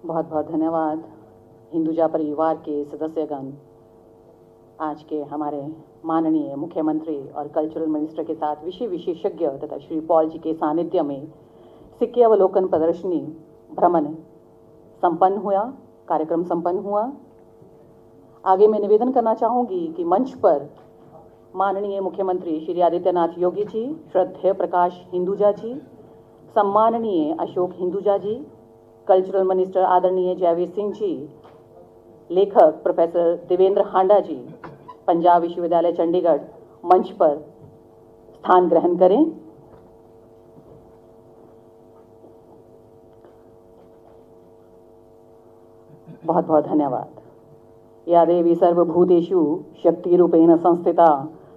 बहुत बहुत धन्यवाद हिंदुजा परिवार के सदस्यगण। आज के हमारे माननीय मुख्यमंत्री और कल्चरल मिनिस्टर के साथ विषय विशेषज्ञ तथा श्री पॉल जी के सानिध्य में सिक्के अवलोकन प्रदर्शनी भ्रमण संपन्न हुआ, कार्यक्रम संपन्न हुआ। आगे मैं निवेदन करना चाहूँगी कि मंच पर माननीय मुख्यमंत्री श्री आदित्यनाथ योगी जी, श्रद्धेय प्रकाश हिंदुजा जी, सम्माननीय अशोक हिंदुजा जी, कल्चरल मिनिस्टर आदरणीय जयवीर सिंह जी, लेखक प्रोफेसर देवेंद्र हांडा जी, पंजाब विश्वविद्यालय चंडीगढ़ मंच पर स्थान ग्रहण करें। बहुत बहुत धन्यवाद। या देवी सर्वभूतेषु शक्तिरूपेण संस्थिता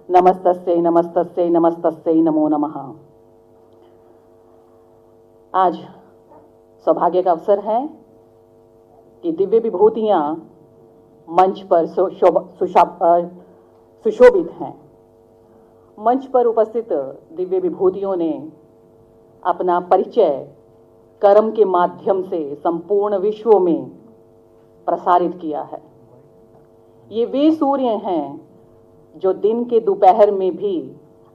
नमस्तस्यै नमस्तस्यै नमस्तस्यै नमो नमः। आज सौभाग्य का अवसर है कि दिव्य विभूतियां मंच पर सुशोभित हैं। मंच पर उपस्थित दिव्य विभूतियों ने अपना परिचय कर्म के माध्यम से संपूर्ण विश्व में प्रसारित किया है। ये वे सूर्य हैं जो दिन के दोपहर में भी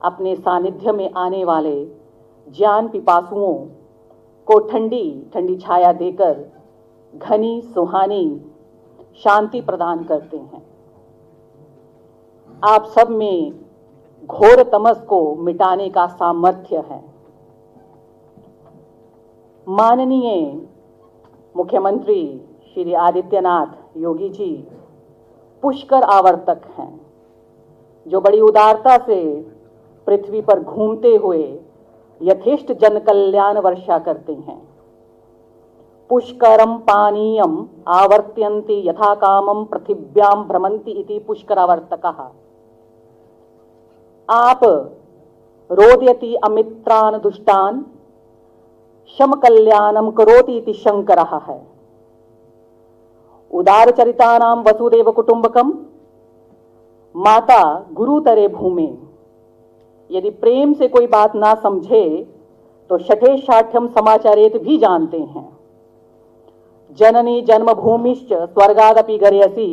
अपने सानिध्य में आने वाले ज्ञान पिपासुओं को ठंडी ठंडी छाया देकर घनी सुहानी शांति प्रदान करते हैं। आप सब में घोर तमस को मिटाने का सामर्थ्य है। माननीय मुख्यमंत्री श्री आदित्यनाथ योगी जी पुष्कर आवर्तक हैं, जो बड़ी उदारता से पृथ्वी पर घूमते हुए यथेष्ट जन कल्याण वर्षा करते हैं। पुष्करम पानीयम आवर्त्यन्ति यथा कामम पृथिव्याम भ्रमन्ति इति पुष्करावर्तकः। आप रोदयति अमित्रान दुष्टान शम कल्याणम करोति इति शंकरः है। उदार चरितानाम वसुदेव कुटुंबकम माता गुरुतरे भूमे। यदि प्रेम से कोई बात ना समझे तो शठे शाठ्यम समाचारेत भी जानते हैं। जननी जन्मभूमिश्च स्वर्गादपि गर्यसी।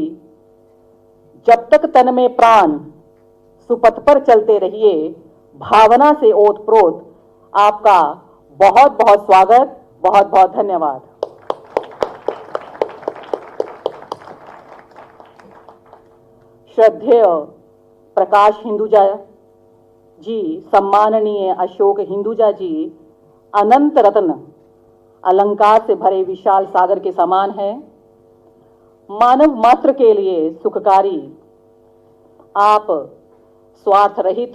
जब तक तन में प्राण सुपथ पर चलते रहिए, भावना से ओतप्रोत आपका बहुत बहुत स्वागत, बहुत बहुत धन्यवाद। श्रद्धेय प्रकाश हिंदुजा जी, सम्माननीय अशोक हिंदुजा जी अनंत रत्न अलंकार से भरे विशाल सागर के समान है। मानव मात्र के लिए सुखकारी आप स्वार्थ रहित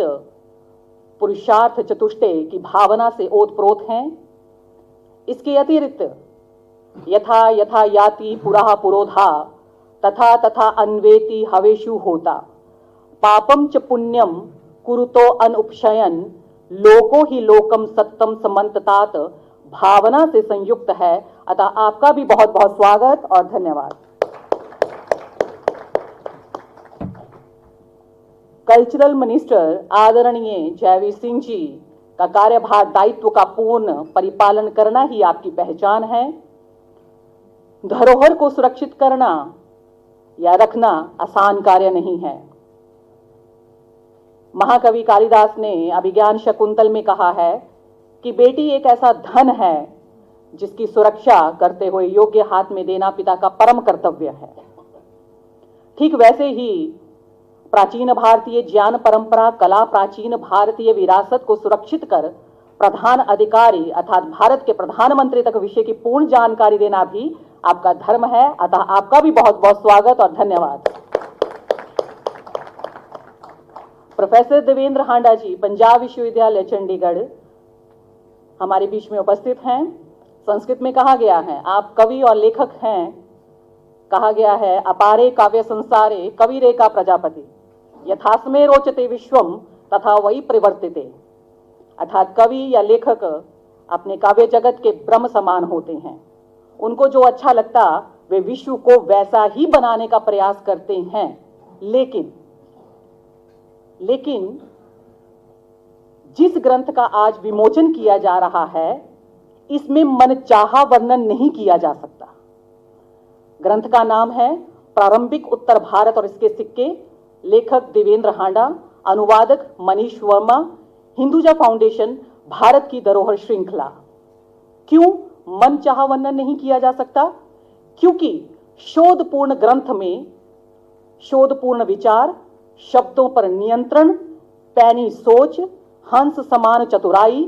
पुरुषार्थ चतुष्टय की भावना से ओतप्रोत हैं। इसके अतिरिक्त यथा यथा याति पुरा पुरोधा तथा तथा अन्वेति हवेषु होता। पापम च पुण्यम कुरुतो अनुपशयन लोको ही लोकम सत्तम समन्ततात भावना से संयुक्त है। अतः आपका भी बहुत बहुत स्वागत और धन्यवाद। कल्चरल मिनिस्टर आदरणीय जयवीर सिंह जी का कार्यभार दायित्व का पूर्ण परिपालन करना ही आपकी पहचान है। धरोहर को सुरक्षित करना या रखना आसान कार्य नहीं है। महाकवि कालिदास ने अभिज्ञान शकुंतल में कहा है कि बेटी एक ऐसा धन है जिसकी सुरक्षा करते हुए योग्य हाथ में देना पिता का परम कर्तव्य है। ठीक वैसे ही प्राचीन भारतीय ज्ञान परंपरा, कला, प्राचीन भारतीय विरासत को सुरक्षित कर प्रधान अधिकारी अर्थात भारत के प्रधानमंत्री तक विषय की पूर्ण जानकारी देना भी आपका धर्म है। अतः आपका भी बहुत बहुत स्वागत और धन्यवाद। प्रोफेसर देवेंद्र हांडा जी, पंजाब विश्वविद्यालय चंडीगढ़ हमारे बीच में उपस्थित हैं। संस्कृत में कहा गया है, आप कवि और लेखक हैं। कहा गया है, अपारे काव्य संसारे कविरेका प्रजापति यथास्मे रोचते विश्वम तथा वही परिवर्तिते। अर्थात कवि या लेखक अपने काव्य जगत के ब्रह्म समान होते हैं। उनको जो अच्छा लगता वे विश्व को वैसा ही बनाने का प्रयास करते हैं। लेकिन जिस ग्रंथ का आज विमोचन किया जा रहा है, इसमें मनचाहा वर्णन नहीं किया जा सकता। ग्रंथ का नाम है प्रारंभिक उत्तर भारत और इसके सिक्के। लेखक देवेंद्र हांडा, अनुवादक मनीष वर्मा, हिंदुजा फाउंडेशन, भारत की धरोहर श्रृंखला। क्यों मनचाहा वर्णन नहीं किया जा सकता? क्योंकि शोधपूर्ण ग्रंथ में शोधपूर्ण विचार, शब्दों पर नियंत्रण, पैनी सोच, हंस समान चतुराई,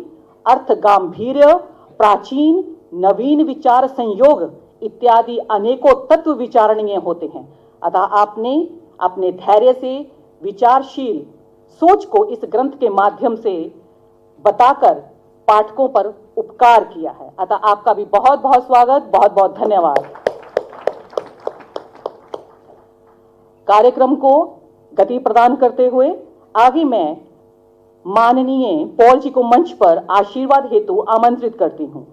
अर्थ गांभीर्य, प्राचीन नवीन विचार संयोग इत्यादि अनेकों तत्व विचारणीय होते हैं। अतः आपने अपने धैर्य से विचारशील सोच को इस ग्रंथ के माध्यम से बताकर पाठकों पर उपकार किया है। अतः आपका भी बहुत बहुत स्वागत, बहुत बहुत धन्यवाद। कार्यक्रम को गति प्रदान करते हुए आगे मैं माननीय पॉल जी को मंच पर आशीर्वाद हेतु आमंत्रित करती हूं।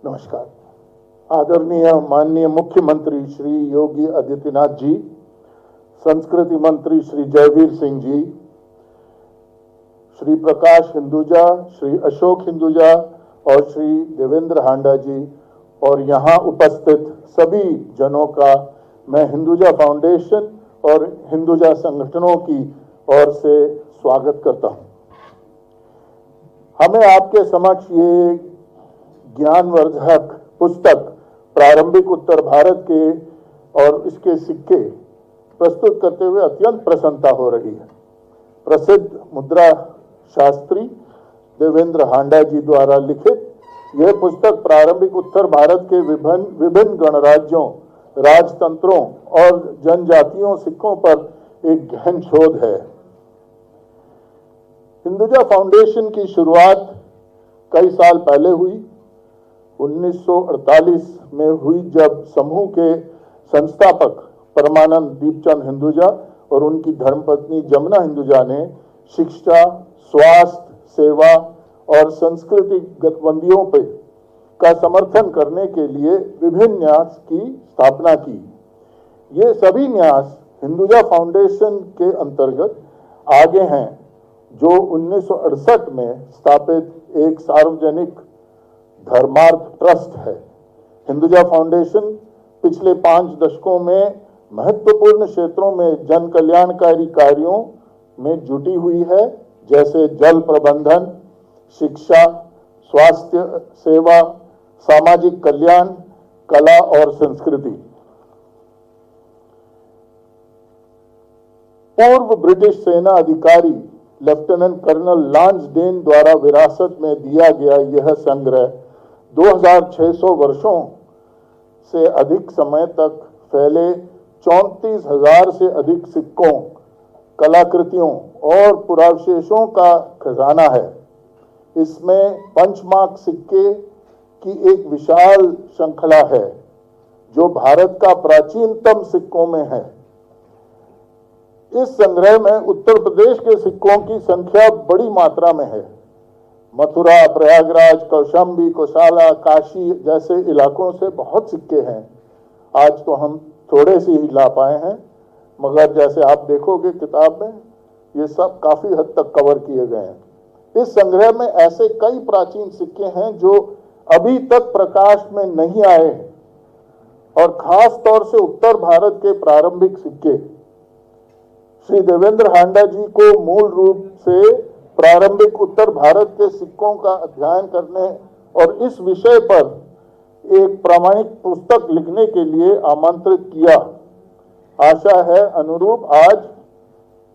नमस्कार। आदरणीय माननीय मुख्यमंत्री श्री योगी आदित्यनाथ जी, संस्कृति मंत्री श्री जयवीर सिंह जी, श्री प्रकाश हिंदुजा, श्री अशोक हिंदुजा और श्री देवेंद्र हांडा जी और यहाँ उपस्थित सभी जनों का मैं हिंदुजा फाउंडेशन और हिंदुजा संगठनों की ओर से स्वागत करता हूँ। हमें आपके समक्ष ये ज्ञानवर्धक पुस्तक प्रारंभिक उत्तर भारत के और इसके सिक्के प्रस्तुत करते हुए अत्यंत प्रसन्नता हो रही है। प्रसिद्ध मुद्रा शास्त्री देवेंद्र हांडा जी द्वारा लिखित यह पुस्तक प्रारंभिक उत्तर भारत के विभिन्न गणराज्यों, राजतंत्रों और जनजातियों सिक्कों पर एक गहन शोध है। हिंदुजा फाउंडेशन की शुरुआत कई साल पहले हुई। 1948 में हुई, जब समूह के संस्थापक परमानंद दीपचंद हिंदुजा और उनकी धर्मपत्नी जमुना हिंदुजा ने शिक्षा, स्वास्थ्य, सेवा और सांस्कृतिक गतिविधियों पे का समर्थन करने के लिए विभिन्न न्यास की स्थापना की। ये सभी न्यास हिंदुजा फाउंडेशन के अंतर्गत आगे हैं, जो 1968 में स्थापित एक सार्वजनिक धर्मार्थ ट्रस्ट है। हिंदुजा फाउंडेशन पिछले 5 दशकों में महत्वपूर्ण क्षेत्रों में जन कल्याणकारी कार्यों में जुटी हुई है, जैसे जल प्रबंधन, शिक्षा, स्वास्थ्य सेवा, सामाजिक कल्याण, कला और संस्कृति। पूर्व ब्रिटिश सेना अधिकारी लेफ्टिनेंट कर्नल लांसडेन द्वारा विरासत में दिया गया यह संग्रह 2600 वर्षों से अधिक समय तक फैले 34,000 से अधिक सिक्कों, कलाकृतियों और पुरावशेषों का खजाना है। इसमें पंचमार्क सिक्के की एक विशाल श्रृंखला है, जो भारत का प्राचीनतम सिक्कों में है। इस संग्रह में उत्तर प्रदेश के सिक्कों की संख्या बड़ी मात्रा में है। मथुरा, प्रयागराज, कौशाम्बी, कोशाला, काशी जैसे इलाकों से बहुत सिक्के हैं। आज तो हम थोड़े से ही ला पाए हैं, मगर जैसे आप देखोगे किताब में, ये सब काफी हद तक कवर किए गए हैं। इस संग्रह में ऐसे कई प्राचीन सिक्के हैं जो अभी तक प्रकाश में नहीं आए हैं, और खास तौर से उत्तर भारत के प्रारंभिक सिक्के। श्री देवेंद्र हांडा जी को मूल रूप से प्रारंभिक उत्तर भारत के सिक्कों का अध्ययन करने और इस विषय पर एक प्रामाणिक पुस्तक लिखने के लिए आमंत्रित किया। आशा है अनुरूप आज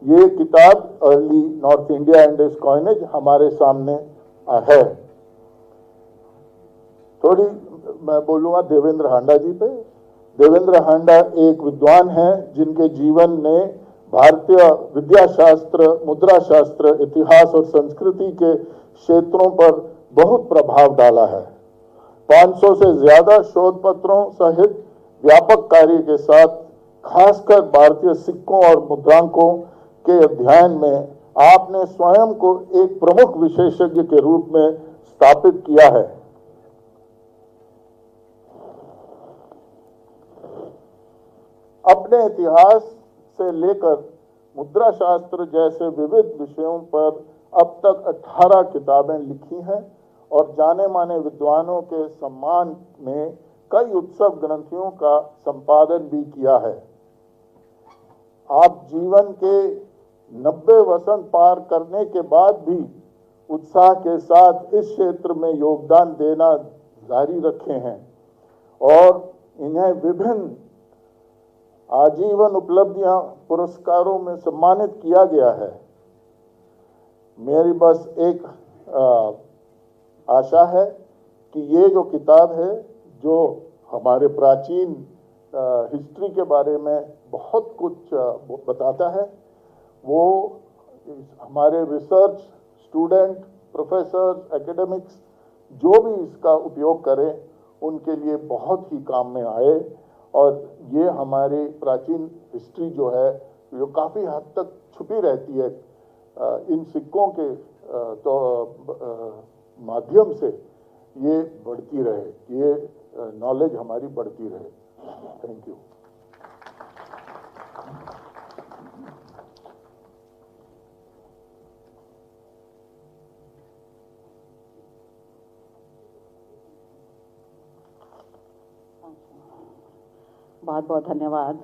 ये किताब early north India and it's coinage हमारे सामने है। थोड़ी मैं बोलूँगा देवेंद्र हांडा जी पे। देवेंद्र हांडा एक विद्वान हैं जिनके जीवन ने भारतीय विद्याशास्त्र, मुद्रा शास्त्र, इतिहास और संस्कृति के क्षेत्रों पर बहुत प्रभाव डाला है। 500 से ज्यादा शोध पत्रों सहित व्यापक कार्य के साथ खासकर भारतीय सिक्कों और मुद्रांकों, के अध्ययन में आपने स्वयं को एक प्रमुख विशेषज्ञ के रूप में स्थापित किया है। अपने इतिहास से लेकर मुद्रा शास्त्र जैसे विविध विषयों पर अब तक 18 किताबें लिखी हैं और जाने माने विद्वानों के सम्मान में कई उत्सव ग्रंथियों का संपादन भी किया है। आप जीवन के 90 वसंत पार करने के बाद भी उत्साह के साथ इस क्षेत्र में योगदान देना जारी रखे हैं और इन्हें विभिन्न आजीवन उपलब्धियां पुरस्कारों में सम्मानित किया गया है। मेरी बस एक आशा है कि ये जो किताब है, जो हमारे प्राचीन हिस्ट्री के बारे में बहुत कुछ बताता है, वो हमारे रिसर्च स्टूडेंट, प्रोफेसर्स, एकेडमिक्स जो भी इसका उपयोग करें उनके लिए बहुत ही काम में आए और ये हमारी प्राचीन हिस्ट्री जो है जो काफ़ी हद तक छुपी रहती है, इन सिक्कों के माध्यम से ये बढ़ती रहे, ये नॉलेज हमारी बढ़ती रहे। Thank you. बहुत बहुत धन्यवाद।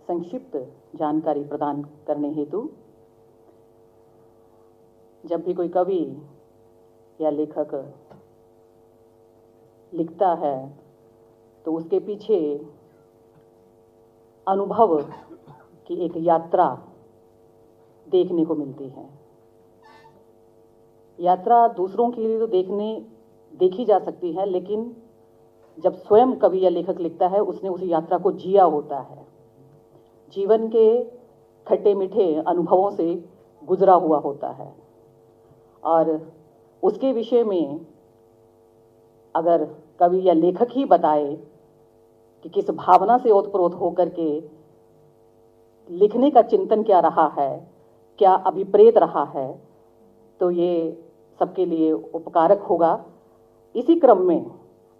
संक्षिप्त जानकारी प्रदान करने हेतु, जब भी कोई कवि या लेखक लिखता है तो उसके पीछे अनुभव की एक यात्रा देखने को मिलती है। यात्रा दूसरों के लिए तो देखी जा सकती है, लेकिन जब स्वयं कवि या लेखक लिखता है उसने उस यात्रा को जिया होता है, जीवन के खट्टे मीठे अनुभवों से गुजरा हुआ होता है और उसके विषय में अगर कवि या लेखक ही बताए कि किस भावना से ओतप्रोत होकर के लिखने का चिंतन क्या रहा है, क्या अभिप्रेत रहा है, तो ये सबके लिए उपकारक होगा। इसी क्रम में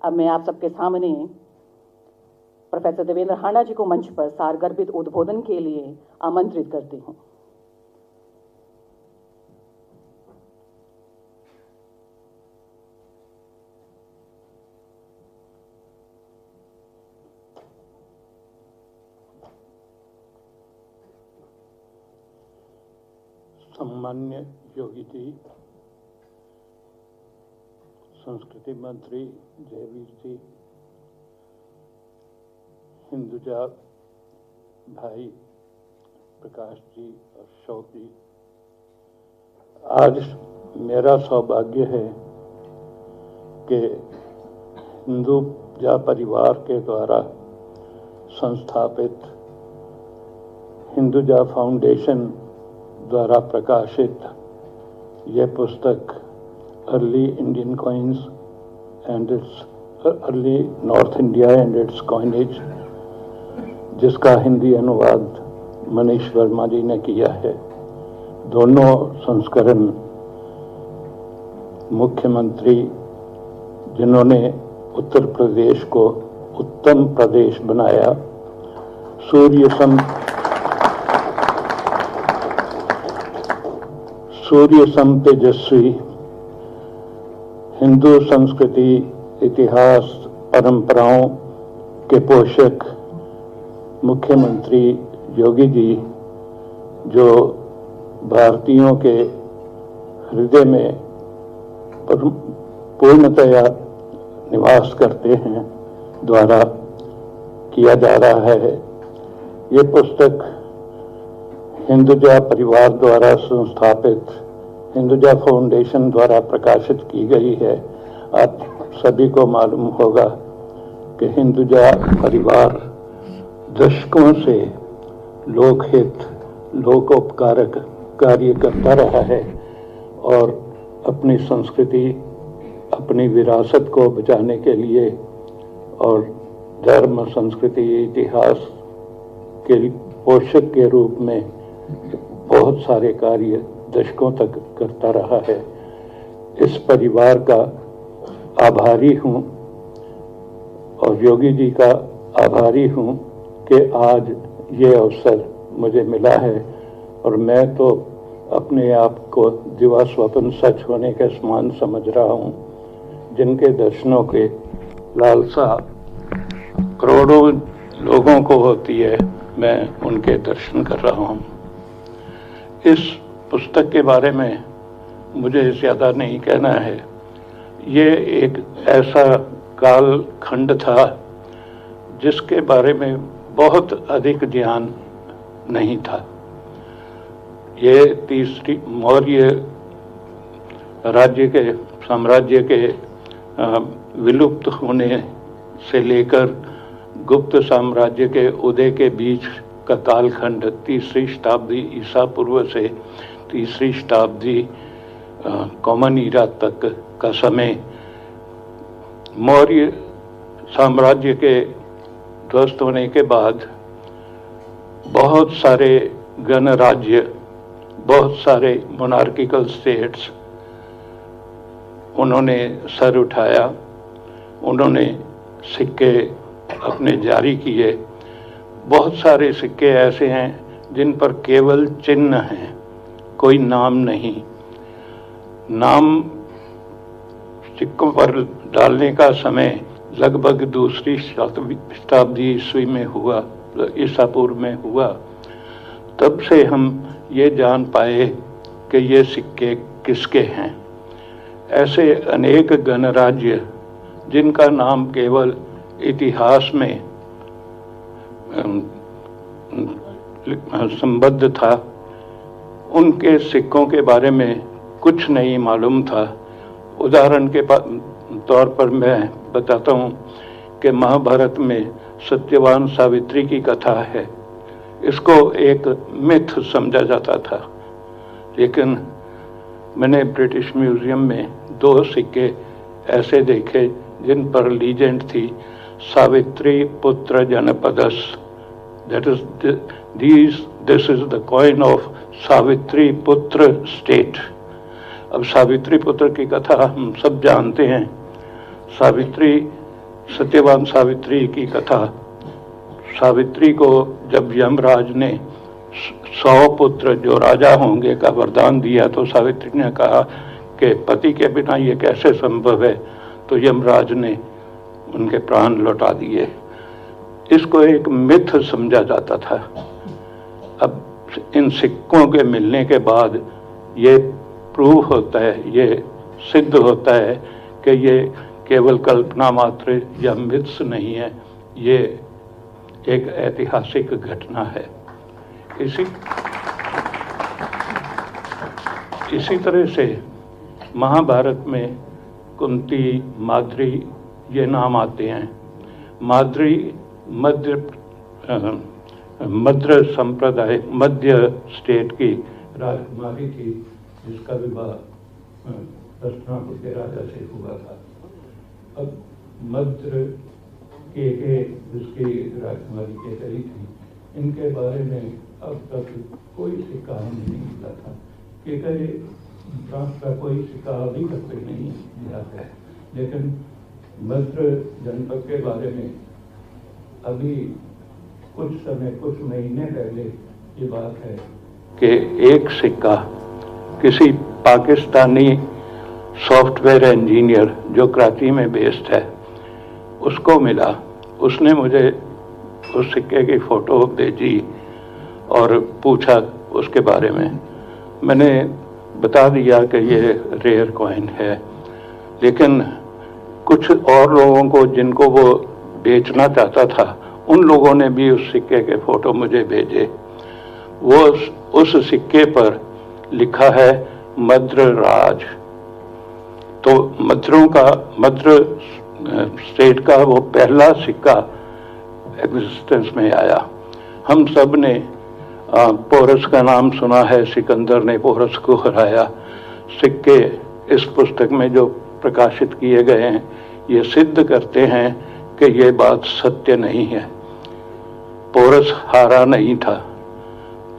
अब मैं आप सबके सामने प्रोफेसर देवेंद्र हांडा जी को मंच पर सारगर्भित उद्बोधन के लिए आमंत्रित करती हूँ। सम्मान्य योगी जी, संस्कृति मंत्री जयवीर जी, हिंदुजा भाई प्रकाश जी और अशोक जी, आज मेरा सौभाग्य है कि हिंदुजा परिवार के द्वारा संस्थापित हिंदुजा फाउंडेशन द्वारा प्रकाशित यह पुस्तक early Indian coins and it's early north India and it's coinage, जिसका हिंदी अनुवाद मनीष वर्मा जी ने किया है। दोनों संस्करण मुख्यमंत्री जिन्होंने उत्तर प्रदेश को उत्तम प्रदेश बनाया, सूर्य सम तेजस्वी, हिंदू संस्कृति, इतिहास, परंपराओं के पोषक मुख्यमंत्री योगी जी, जो भारतीयों के हृदय में पूर्णतया निवास करते हैं, द्वारा किया जा रहा है। ये पुस्तक हिंदुजा परिवार द्वारा संस्थापित हिंदुजा फाउंडेशन द्वारा प्रकाशित की गई है। आप सभी को मालूम होगा कि हिंदुजा परिवार दशकों से लोकहित, लोकोपकारक कार्य करता रहा है और अपनी संस्कृति, अपनी विरासत को बचाने के लिए और धर्म, संस्कृति, इतिहास पोषक के रूप में बहुत सारे कार्य दशकों तक करता रहा है। इस परिवार का आभारी हूँ और योगी जी का आभारी हूँ कि आज ये अवसर मुझे मिला है और मैं तो अपने आप को दिवा स्वप्न सच होने के समान समझ रहा हूँ। जिनके दर्शनों के लालसा करोड़ों लोगों को होती है, मैं उनके दर्शन कर रहा हूँ। इस पुस्तक के बारे में मुझे ज़्यादा नहीं कहना है। ये एक ऐसा कालखंड था जिसके बारे में बहुत अधिक ज्ञान नहीं था। ये तीसरी मौर्य राज्य के साम्राज्य के विलुप्त होने से लेकर गुप्त साम्राज्य के उदय के बीच का कालखंड, तीसरी शताब्दी ईसा पूर्व से तीसरी शताब्दी कॉमन ईरा तक का समय। मौर्य साम्राज्य के ध्वस्त होने के बाद बहुत सारे गणराज्य, बहुत सारे मोनार्किकल स्टेट्स उन्होंने सर उठाया, उन्होंने सिक्के अपने जारी किए। बहुत सारे सिक्के ऐसे हैं जिन पर केवल चिन्ह हैं, कोई नाम नहीं। नाम सिक्कों पर डालने का समय लगभग दूसरी शताब्दी ईस्वी में हुआ, ईसा पूर्व में हुआ। तब से हम ये जान पाए कि ये सिक्के किसके हैं। ऐसे अनेक गणराज्य जिनका नाम केवल इतिहास में संबद्ध था, उनके सिक्कों के बारे में कुछ नहीं मालूम था। उदाहरण के तौर पर मैं बताता हूँ कि महाभारत में सत्यवान सावित्री की कथा है। इसको एक मिथ समझा जाता था, लेकिन मैंने ब्रिटिश म्यूजियम में 2 सिक्के ऐसे देखे जिन पर लीजेंड थी, सावित्री पुत्र जनपदस, that is this is the coin of Savitri Putra state. अब सावित्री पुत्र की कथा हम सब जानते हैं। सावित्री, सत्यवान सावित्री की कथा, सावित्री को जब यमराज ने 100 पुत्र जो राजा होंगे का वरदान दिया, तो सावित्री ने कहा कि पति के बिना ये कैसे संभव है, तो यमराज ने उनके प्राण लौटा दिए। इसको एक मिथ समझा जाता था। अब इन सिक्कों के मिलने के बाद ये प्रूव होता है, ये सिद्ध होता है कि ये केवल कल्पना मात्र या मिथ्स नहीं है, ये एक ऐतिहासिक घटना है। इसी तरह से महाभारत में कुंती, माद्री ये नाम आते हैं। माद्री मद्र संप्रदाय, मध्य स्टेट की राजकुमारी थी, जिसका विवाह हस्तिनापुर के राजा से हुआ था। अब मद्र के जिसकी राजकुमारी के करी थी, इनके बारे में अब तक कोई सिक्का नहीं मिला था। केकरे फ्रांस का कोई सिक्का अभी तक कोई नहीं मिला है, लेकिन मद्र जनपद के बारे में अभी कुछ समय, कुछ महीने पहले ये बात है कि एक सिक्का किसी पाकिस्तानी सॉफ्टवेयर इंजीनियर जो कराची में बेस्ड है उसको मिला। उसने मुझे उस सिक्के की फ़ोटो भेजी और पूछा उसके बारे में। मैंने बता दिया कि ये रेयर कॉइन है, लेकिन कुछ और लोगों को जिनको वो बेचना चाहता था, उन लोगों ने भी उस सिक्के के फ़ोटो मुझे भेजे। वो उस सिक्के पर लिखा है मद्र राज। तो मद्र स्टेट का वो पहला सिक्का एग्जिस्टेंस में आया। हम सब ने पोरस का नाम सुना है, सिकंदर ने पोरस को हराया। सिक्के इस पुस्तक में जो प्रकाशित किए गए हैं ये सिद्ध करते हैं कि ये बात सत्य नहीं है। पोरस हारा नहीं था,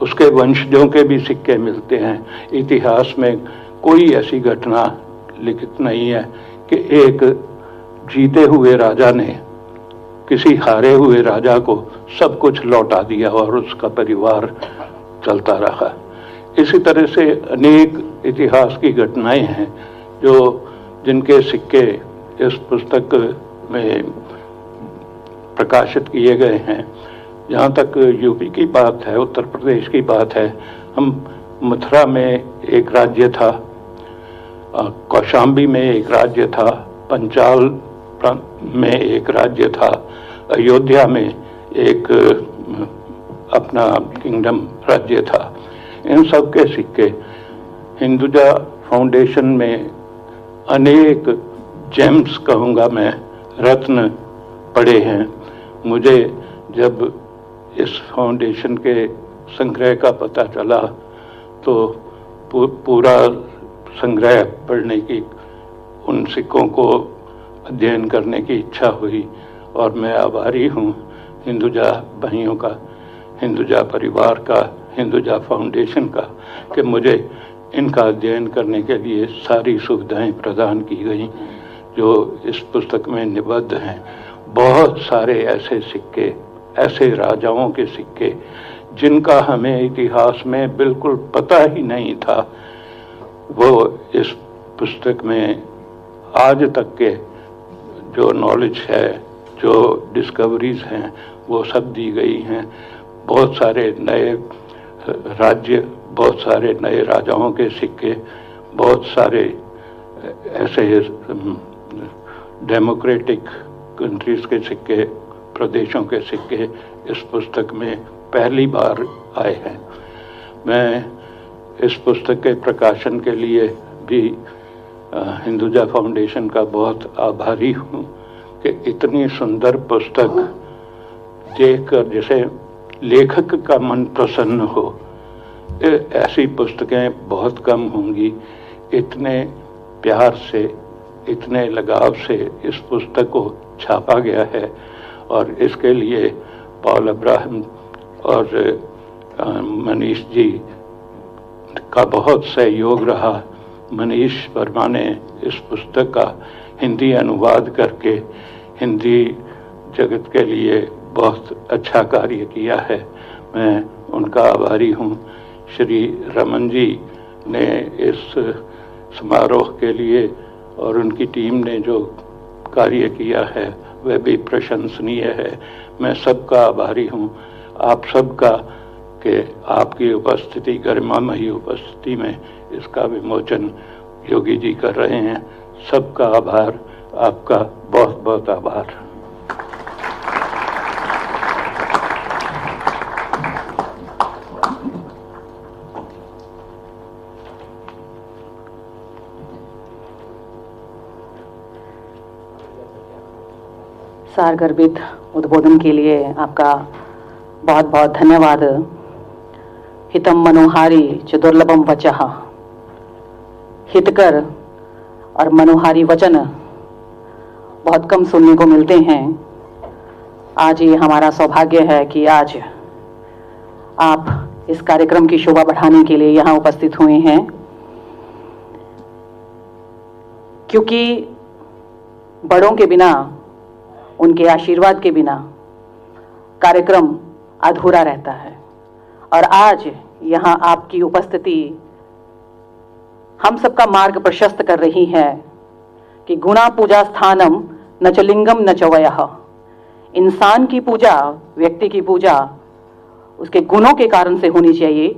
उसके वंशजों के भी सिक्के मिलते हैं। इतिहास में कोई ऐसी घटना लिखित नहीं है कि एक जीते हुए राजा ने किसी हारे हुए राजा को सब कुछ लौटा दिया और उसका परिवार चलता रहा। इसी तरह से अनेक इतिहास की घटनाएं हैं जिनके सिक्के इस पुस्तक में प्रकाशित किए गए हैं। जहाँ तक यूपी की बात है, उत्तर प्रदेश की बात है, हम मथुरा में एक राज्य था, कौशाम्बी में एक राज्य था, पंचाल में एक राज्य था, अयोध्या में एक अपना किंगडम राज्य था। इन सब के सिक्के हिंदुजा फाउंडेशन में अनेक जेम्स कहूँगा मैं, रत्न पड़े हैं। मुझे जब इस फाउंडेशन के संग्रह का पता चला तो पूरा संग्रह पढ़ने की, उन सिक्कों को अध्ययन करने की इच्छा हुई और मैं आभारी हूँ हिंदुजा भाइयों का, हिंदुजा परिवार का, हिंदुजा फाउंडेशन का कि मुझे इनका अध्ययन करने के लिए सारी सुविधाएं प्रदान की गई जो इस पुस्तक में निबद्ध हैं। बहुत सारे ऐसे सिक्के, ऐसे राजाओं के सिक्के जिनका हमें इतिहास में बिल्कुल पता ही नहीं था, वो इस पुस्तक में आज तक के जो नॉलेज है, जो डिस्कवरीज हैं, वो सब दी गई हैं। बहुत सारे नए राज्य, बहुत सारे नए राजाओं के सिक्के, बहुत सारे ऐसे डेमोक्रेटिक कंट्रीज के सिक्के, प्रदेशों के सिक्के इस पुस्तक में पहली बार आए हैं। मैं इस पुस्तक के प्रकाशन के लिए भी हिंदुजा फाउंडेशन का बहुत आभारी हूँ कि इतनी सुंदर पुस्तक देखकर जैसे लेखक का मन प्रसन्न हो। ऐसी पुस्तकें बहुत कम होंगी। इतने प्यार से, इतने लगाव से इस पुस्तक को छापा गया है और इसके लिए पॉल अब्राहम और मनीष जी का बहुत सहयोग रहा। मनीष वर्मा ने इस पुस्तक का हिंदी अनुवाद करके हिंदी जगत के लिए बहुत अच्छा कार्य किया है। मैं उनका आभारी हूँ। श्री रमन जी ने इस समारोह के लिए और उनकी टीम ने जो कार्य किया है वह भी प्रशंसनीय है। मैं सबका आभारी हूँ, आप सबका, कि आपकी उपस्थिति, गरिमामयी उपस्थिति में इसका विमोचन योगी जी कर रहे हैं। सबका आभार, आपका बहुत बहुत आभार। सारगर्भित उद्बोधन के लिए आपका बहुत बहुत धन्यवाद। हितम मनोहारी च दुर्लभम वचः, हितकर और मनोहारी वचन बहुत कम सुनने को मिलते हैं। आज ये हमारा सौभाग्य है कि आज आप इस कार्यक्रम की शोभा बढ़ाने के लिए यहाँ उपस्थित हुए हैं, क्योंकि बड़ों के बिना, उनके आशीर्वाद के बिना कार्यक्रम अधूरा रहता है। और आज यहाँ आपकी उपस्थिति हम सबका मार्ग प्रशस्त कर रही है कि गुणा पूजा स्थानम न च लिंगम न च वयः। इंसान की पूजा, व्यक्ति की पूजा उसके गुणों के कारण से होनी चाहिए,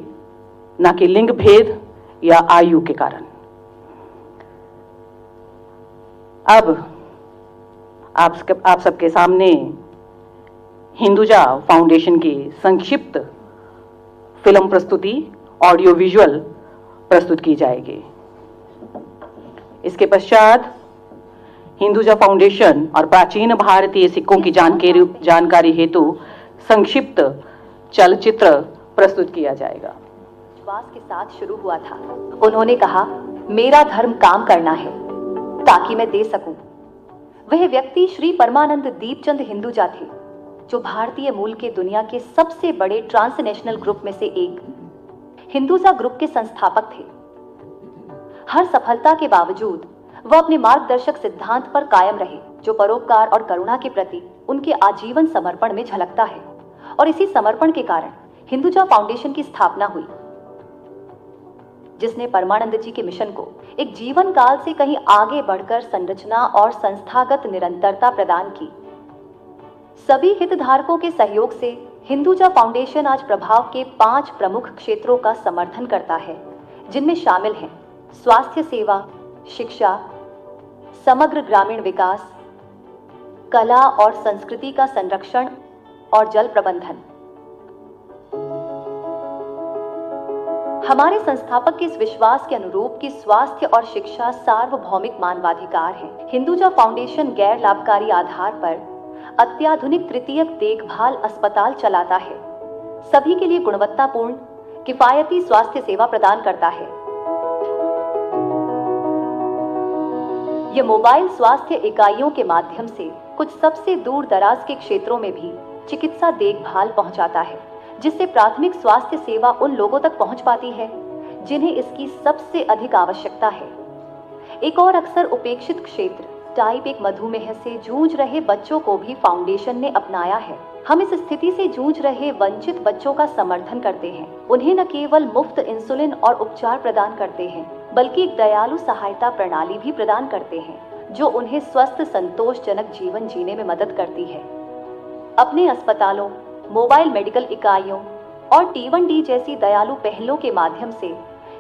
ना कि लिंग भेद या आयु के कारण। अब आप सबके सामने हिंदुजा फाउंडेशन की संक्षिप्त फिल्म प्रस्तुति ऑडियो विजुअल प्रस्तुत की जाएगी। इसके पश्चात हिंदुजा फाउंडेशन और प्राचीन भारतीय सिक्कों की जानकारी हेतु संक्षिप्त चलचित्र प्रस्तुत किया जाएगा। विश्वास के साथ शुरू हुआ था। उन्होंने कहा, मेरा धर्म काम करना है ताकि मैं दे सकूं। वह व्यक्ति श्री परमानंद दीपचंद हिंदुजा थे। जो भारतीय मूल के दुनिया के सबसे बड़े ट्रांसनेशनल ग्रुप में से एक हिंदुजा ग्रुप के संस्थापक थे। हर सफलता के बावजूद वह अपने मार्गदर्शक सिद्धांत पर कायम रहे, जो परोपकार और करुणा के प्रति उनके आजीवन समर्पण में झलकता है। और इसी समर्पण के कारण हिंदुजा फाउंडेशन की स्थापना हुई, जिसने परमानंद जी के मिशन को एक जीवन काल से कहीं आगे बढ़कर संरचना और संस्थागत निरंतरता प्रदान की। सभी हितधारकों के सहयोग से हिंदुजा फाउंडेशन आज प्रभाव के 5 प्रमुख क्षेत्रों का समर्थन करता है, जिनमें शामिल हैं स्वास्थ्य सेवा, शिक्षा, समग्र ग्रामीण विकास, कला और संस्कृति का संरक्षण और जल प्रबंधन। हमारे संस्थापक के इस विश्वास के अनुरूप कि स्वास्थ्य और शिक्षा सार्वभौमिक मानवाधिकार है, हिंदुजा फाउंडेशन गैर लाभकारी आधार पर अत्याधुनिक तृतीयक देखभाल अस्पताल चलाता है, सभी के लिए गुणवत्तापूर्ण किफायती स्वास्थ्य सेवा प्रदान करता है। यह मोबाइल स्वास्थ्य इकाइयों के माध्यम से कुछ सबसे दूर दराज के क्षेत्रों में भी चिकित्सा देखभाल पहुंचाता है, जिससे प्राथमिक स्वास्थ्य सेवा उन लोगों तक पहुंच पाती है जिन्हें इसकी सबसे अधिक आवश्यकता है। एक और अक्सर उपेक्षित क्षेत्र टाइप 1 मधुमेह से जूझ रहे बच्चों को भी फाउंडेशन ने अपनाया है। हम इस स्थिति से जूझ रहे वंचित बच्चों का समर्थन करते हैं, उन्हें न केवल मुफ्त इंसुलिन और उपचार प्रदान करते हैं, बल्कि एक दयालु सहायता प्रणाली भी प्रदान करते हैं, जो उन्हें स्वस्थ संतोषजनक जीवन जीने में मदद करती है। अपने अस्पतालों, मोबाइल मेडिकल इकाइयों और T1D जैसी दयालु पहलों के माध्यम से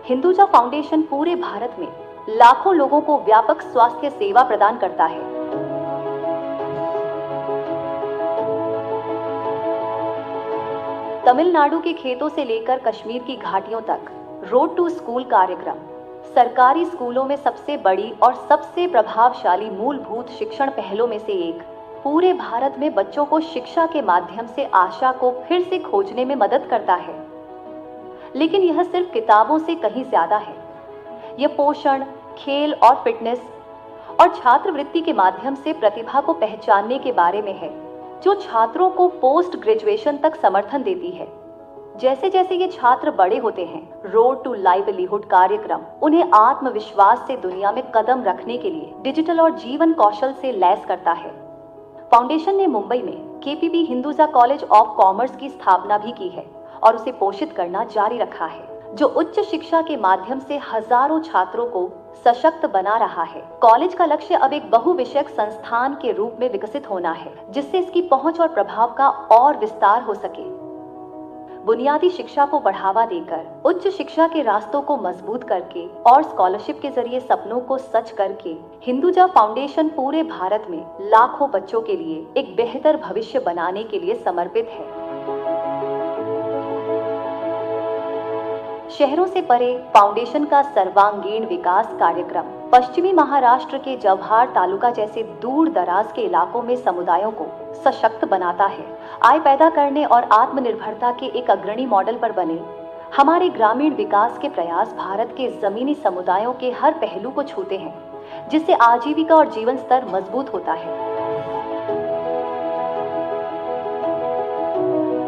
हिंदुजा फाउंडेशन पूरे भारत में लाखों लोगों को व्यापक स्वास्थ्य सेवा प्रदान करता है। तमिलनाडु के खेतों से लेकर कश्मीर की घाटियों तक रोड टू स्कूल कार्यक्रम सरकारी स्कूलों में सबसे बड़ी और सबसे प्रभावशाली मूलभूत शिक्षण पहलों में से एक, पूरे भारत में बच्चों को शिक्षा के माध्यम से आशा को फिर से खोजने में मदद करता है। लेकिन यह सिर्फ किताबों से कहीं ज्यादा है। यह पोषण, खेल और फिटनेस और छात्रवृत्ति के माध्यम से प्रतिभा को पहचानने के बारे में है, जो छात्रों को पोस्ट ग्रेजुएशन तक समर्थन देती है। जैसे जैसे ये छात्र बड़े होते हैं, रोड टू लाइवलीहुड कार्यक्रम उन्हें आत्मविश्वास से दुनिया में कदम रखने के लिए डिजिटल और जीवन कौशल से लैस करता है। फाउंडेशन ने मुंबई में KPP Hinduja college of commerce की स्थापना भी की है और उसे पोषित करना जारी रखा है, जो उच्च शिक्षा के माध्यम से हजारों छात्रों को सशक्त बना रहा है। कॉलेज का लक्ष्य अब एक बहुविषयक संस्थान के रूप में विकसित होना है, जिससे इसकी पहुंच और प्रभाव का और विस्तार हो सके। बुनियादी शिक्षा को बढ़ावा देकर, उच्च शिक्षा के रास्तों को मजबूत करके और स्कॉलरशिप के जरिए सपनों को सच करके हिंदुजा फाउंडेशन पूरे भारत में लाखों बच्चों के लिए एक बेहतर भविष्य बनाने के लिए समर्पित है। शहरों से परे फाउंडेशन का सर्वांगीण विकास कार्यक्रम पश्चिमी महाराष्ट्र के जव्हार तालुका जैसे दूर दराज के इलाकों में समुदायों को सशक्त बनाता है। आय पैदा करने और आत्मनिर्भरता के एक अग्रणी मॉडल पर बने हमारे ग्रामीण विकास के प्रयास भारत के जमीनी समुदायों के हर पहलू को छूते हैं, जिससे आजीविका और जीवन स्तर मजबूत होता है।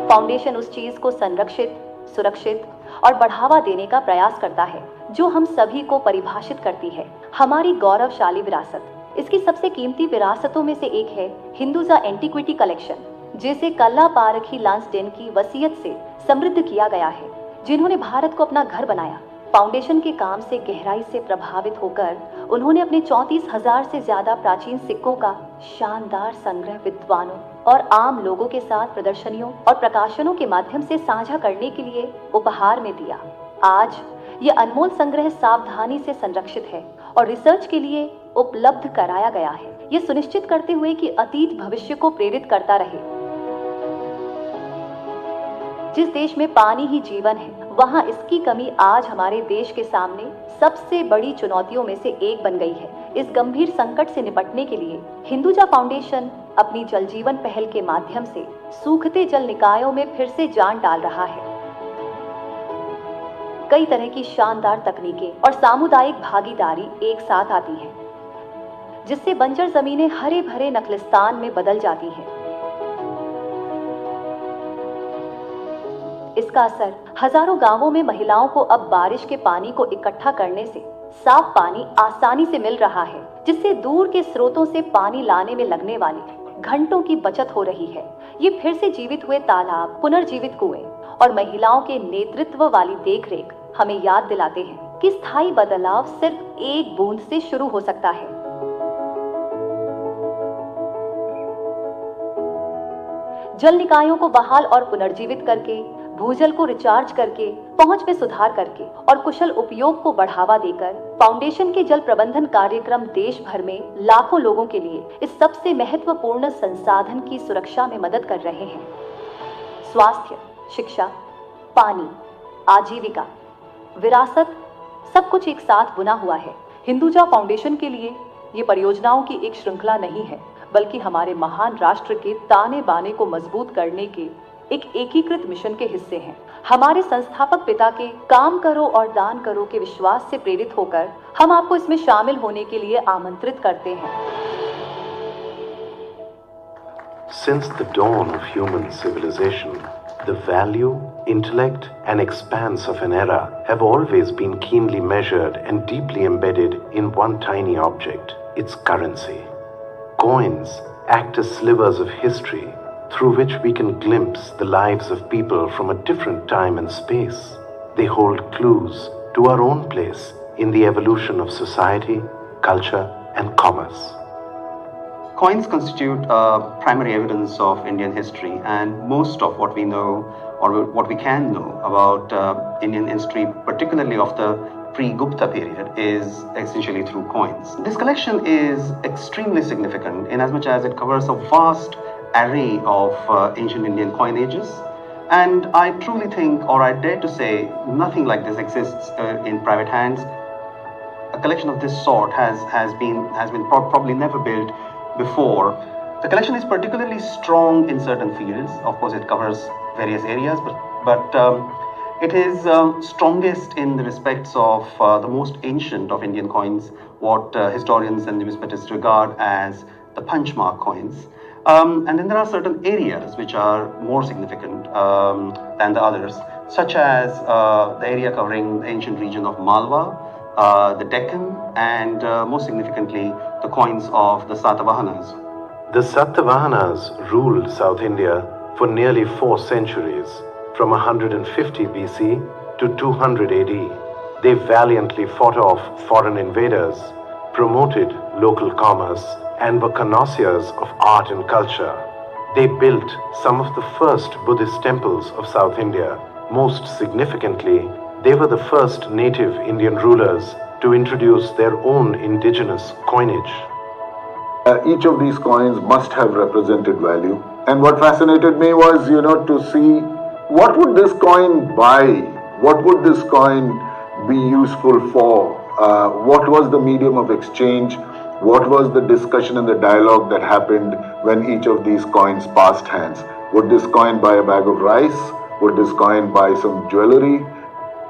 फाउंडेशन उस चीज को संरक्षित, सुरक्षित और बढ़ावा देने का प्रयास करता है जो हम सभी को परिभाषित करती है हमारी गौरवशाली विरासत। इसकी सबसे कीमती विरासतों में से एक है हिंदुजा एंटीक्विटी कलेक्शन, जिसे कल्ला पारखी लांसडेन की वसीयत से समृद्ध किया गया है, जिन्होंने भारत को अपना घर बनाया। फाउंडेशन के काम से गहराई से प्रभावित होकर उन्होंने अपने 34,000 से ज्यादा प्राचीन सिक्कों का शानदार संग्रह विद्वानों और आम लोगों के साथ प्रदर्शनियों और प्रकाशनों के माध्यम से साझा करने के लिए उपहार में दिया। आज ये अनमोल संग्रह सावधानी से संरक्षित है और रिसर्च के लिए उपलब्ध कराया गया है, ये सुनिश्चित करते हुए कि अतीत भविष्य को प्रेरित करता रहे। जिस देश में पानी ही जीवन है, वहां इसकी कमी आज हमारे देश के सामने सबसे बड़ी चुनौतियों में से एक बन गई है। इस गंभीर संकट से निपटने के लिए हिंदुजा फाउंडेशन अपनी जल जीवन पहल के माध्यम से सूखते जल निकायों में फिर से जान डाल रहा है। कई तरह की शानदार तकनीकें और सामुदायिक भागीदारी एक साथ आती हैं, जिससे बंजर जमीनें हरे भरे नखलिस्तान में बदल जाती हैं। इसका असर हजारों गांवों में महिलाओं को अब बारिश के पानी को इकट्ठा करने से साफ पानी आसानी से मिल रहा है, जिससे दूर के स्रोतों से पानी लाने में लगने वाली घंटों की बचत हो रही है। ये फिर से जीवित हुए तालाब, पुनर्जीवित कुएं और महिलाओं के नेतृत्व वाली देखरेख हमें याद दिलाते हैं कि स्थायी बदलाव सिर्फ एक बूंद से शुरू हो सकता है। जल निकायों को बहाल और पुनर्जीवित करके, भूजल को रिचार्ज करके, पहुंच में सुधार करके और कुशल उपयोग को बढ़ावा देकर फाउंडेशन के जल प्रबंधन कार्यक्रम देश भर में लाखों लोगों के लिए इस सबसे महत्वपूर्ण संसाधन की सुरक्षा में मदद कर रहे हैं। स्वास्थ्य, शिक्षा, पानी, आजीविका, विरासत, सब कुछ एक साथ बुना हुआ है। हिंदुजा फाउंडेशन के लिए ये परियोजनाओं की एक श्रृंखला नहीं है, बल्कि हमारे महान राष्ट्र के ताने बाने को मजबूत करने के एक एकीकृत मिशन के हिस्से हैं। हमारे संस्थापक पिता के काम करो और दान करो के विश्वास से प्रेरित होकर हम आपको इसमें शामिल होने के लिए आमंत्रित करते हैं। Since the dawn of human civilization, the value, intellect, and expanse of an era have always been keenly measured and deeply embedded in one tiny object, its currency. Coins act as slivers of history through which we can glimpse the lives of people from a different time and space. They hold clues to our own place in the evolution of society, culture, and commerce. Coins constitute primary evidence of Indian history, and most of what we know or what we can know about Indian history, particularly of the pre-Gupta period, is essentially through coins. This collection is extremely significant in as much as it covers a vast array of ancient Indian coinages, and I truly think, or I dare to say, nothing like this exists in private hands. A collection of this sort has been probably never built before. The collection is particularly strong in certain fields. Of course, it covers various areas, but it is strongest in the respects of the most ancient of Indian coins, what historians and numismatists regard as the punchmark coins. And then there are certain areas which are more significant than the others, such as the area covering the ancient region of Malwa, the Deccan, and most significantly, the coins of the Satavahanas. The Satavahanas ruled South India for nearly 4 centuries, from 150 BC to 200 AD. They valiantly fought off foreign invaders, promoted local commerce, and were connoisseurs of art and culture. They built some of the first Buddhist temples of South India. Most significantly, they were the first native Indian rulers to introduce their own indigenous coinage. Each of these coins must have represented value. And what fascinated me was, to see what would this coin buy? What would this coin be useful for? What was the medium of exchange? What was the discussion and the dialogue that happened when each of these coins passed hands? Would this coin buy a bag of rice? Would this coin buy some jewelry?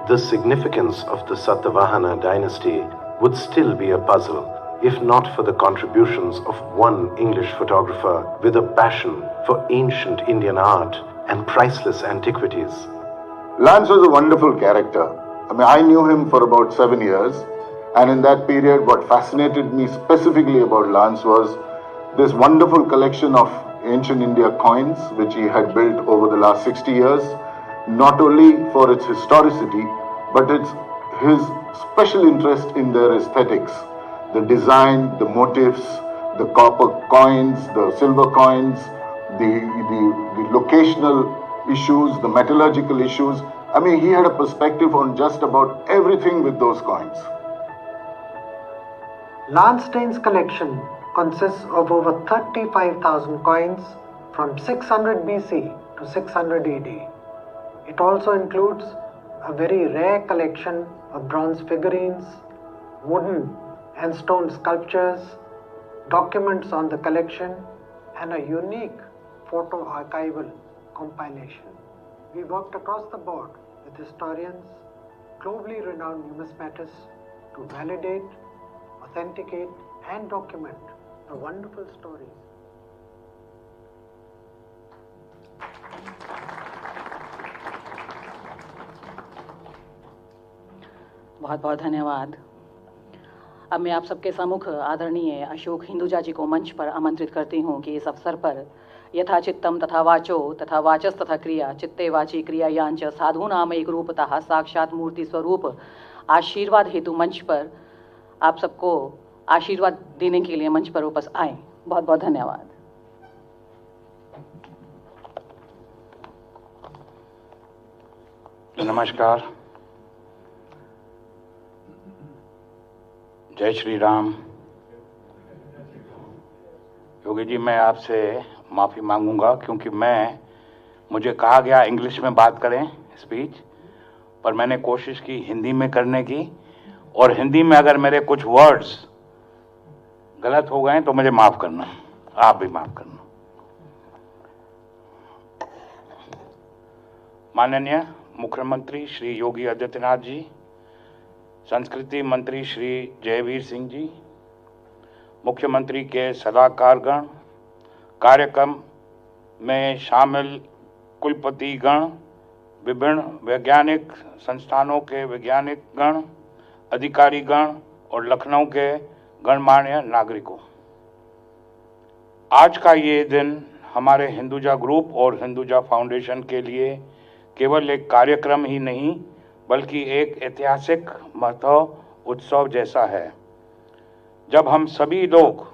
The significance of the Satavahana dynasty would still be a puzzle, if not for the contributions of one English photographer with a passion for ancient Indian art and priceless antiquities. Lance was a wonderful character. I knew him for about 7 years, and in that period what fascinated me specifically about Lance was this wonderful collection of ancient India coins which he had built over the last 60 years, not only for its historicity, but his special interest in their aesthetics, the design, the motifs, the copper coins, the silver coins, the locational issues, the metallurgical issues. He had a perspective on just about everything with those coins. Lansdale's collection consists of over 35,000 coins from 600 BC to 600 AD. It also includes a very rare collection of bronze figurines, wooden and stone sculptures, documents on the collection, and a unique photo archival compilation. We worked across the board with historians, globally renowned numismatists to validate, authenticate, and document the wonderful stories. बहुत बहुत धन्यवाद। अब मैं आप सबके सम्मुख आदरणीय अशोक हिंदुजा जी को मंच पर आमंत्रित करती हूँ कि इस अवसर पर यथाचित्तम तथा वाचो तथा वाचस तथा क्रिया चित्ते वाची क्रियायांच साधूनाम एक रूपतः साक्षात मूर्ति स्वरूप आशीर्वाद हेतु मंच पर आप सबको आशीर्वाद देने के लिए मंच पर उपस्थित आए। बहुत बहुत धन्यवाद। नमस्कार। जय श्री राम। योगी जी, मैं आपसे माफ़ी मांगूंगा क्योंकि मुझे कहा गया इंग्लिश में बात करें स्पीच, पर मैंने कोशिश की हिंदी में करने की, और हिंदी में अगर मेरे कुछ वर्ड्स गलत हो गए तो मुझे माफ़ करना, आप भी माफ़ करना। माननीय मुख्यमंत्री श्री योगी आदित्यनाथ जी, संस्कृति मंत्री श्री जयवीर सिंह जी, मुख्यमंत्री के सलाहकारगण, कार्यक्रम में शामिल कुलपतिगण, विभिन्न वैज्ञानिक संस्थानों के वैज्ञानिकगण, अधिकारीगण और लखनऊ के गणमान्य नागरिकों, आज का ये दिन हमारे हिंदुजा ग्रुप और हिंदुजा फाउंडेशन के लिए केवल एक कार्यक्रम ही नहीं बल्कि एक ऐतिहासिक महत्व उत्सव जैसा है, जब हम सभी लोग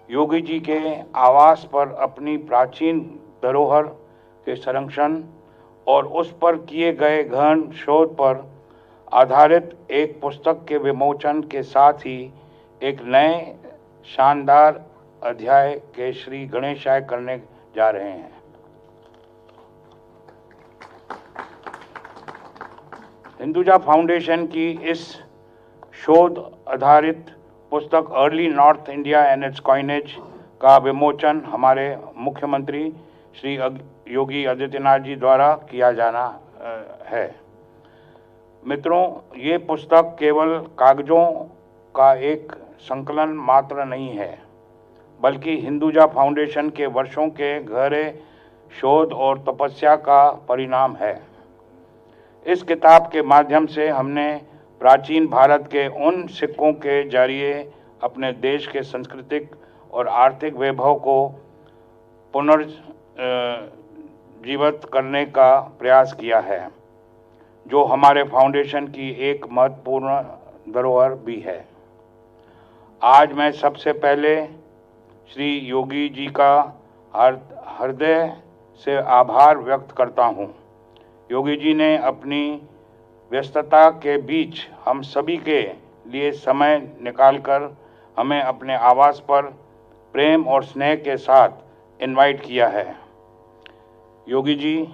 योगी जी के आवास पर अपनी प्राचीन धरोहर के संरक्षण और उस पर किए गए गहन शोध पर आधारित एक पुस्तक के विमोचन के साथ ही एक नए शानदार अध्याय के श्री गणेशाय करने जा रहे हैं। हिंदुजा फाउंडेशन की इस शोध आधारित पुस्तक early north India and it's coinage का विमोचन हमारे मुख्यमंत्री श्री योगी आदित्यनाथ जी द्वारा किया जाना है। मित्रों, ये पुस्तक केवल कागजों का एक संकलन मात्र नहीं है, बल्कि हिंदुजा फाउंडेशन के वर्षों के गहरे शोध और तपस्या का परिणाम है। इस किताब के माध्यम से हमने प्राचीन भारत के उन सिक्कों के जरिए अपने देश के सांस्कृतिक और आर्थिक वैभव को पुनर्जीवित करने का प्रयास किया है, जो हमारे फाउंडेशन की एक महत्वपूर्ण धरोहर भी है। आज मैं सबसे पहले श्री योगी जी का हृदय से आभार व्यक्त करता हूँ। योगी जी ने अपनी व्यस्तता के बीच हम सभी के लिए समय निकालकर हमें अपने आवास पर प्रेम और स्नेह के साथ इनवाइट किया है। योगी जी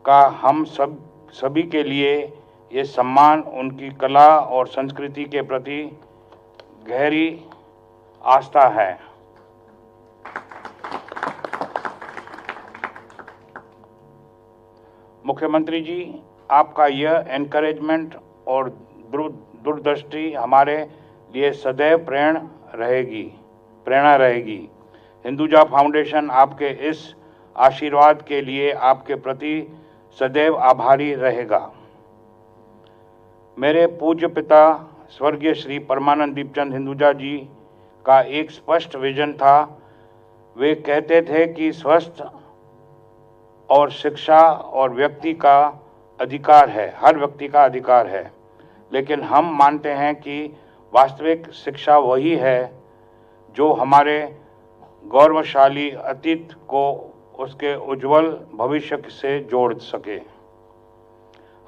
का हम सभी के लिए ये सम्मान उनकी कला और संस्कृति के प्रति गहरी आस्था है। मुख्यमंत्री जी, आपका यह एनकरेजमेंट और दूरदृष्टि हमारे लिए सदैव प्रेरणा रहेगी। हिंदुजा फाउंडेशन आपके इस आशीर्वाद के लिए आपके प्रति सदैव आभारी रहेगा। मेरे पूज्य पिता स्वर्गीय श्री परमानंद दीपचंद हिंदुजा जी का एक स्पष्ट विजन था। वे कहते थे कि स्वस्थ और शिक्षा और व्यक्ति का अधिकार है, हर व्यक्ति का अधिकार है, लेकिन हम मानते हैं कि वास्तविक शिक्षा वही है जो हमारे गौरवशाली अतीत को उसके उज्जवल भविष्य से जोड़ सके।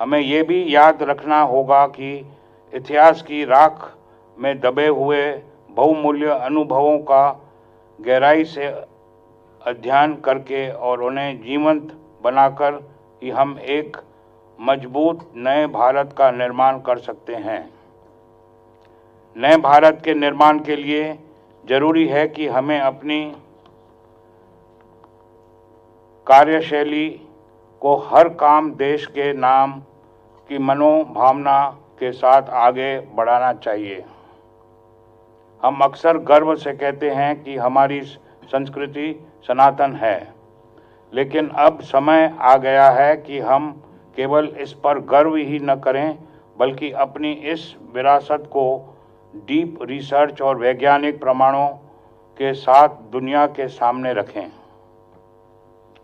हमें ये भी याद रखना होगा कि इतिहास की राख में दबे हुए बहुमूल्य अनुभवों का गहराई से अध्ययन करके और उन्हें जीवंत बनाकर ही हम एक मजबूत नए भारत का निर्माण कर सकते हैं। नए भारत के निर्माण के लिए जरूरी है कि हमें अपनी कार्यशैली को हर काम देश के नाम की मनोभावना के साथ आगे बढ़ाना चाहिए। हम अक्सर गर्व से कहते हैं कि हमारी संस्कृति सनातन है, लेकिन अब समय आ गया है कि हम केवल इस पर गर्व ही न करें बल्कि अपनी इस विरासत को डीप रिसर्च और वैज्ञानिक प्रमाणों के साथ दुनिया के सामने रखें।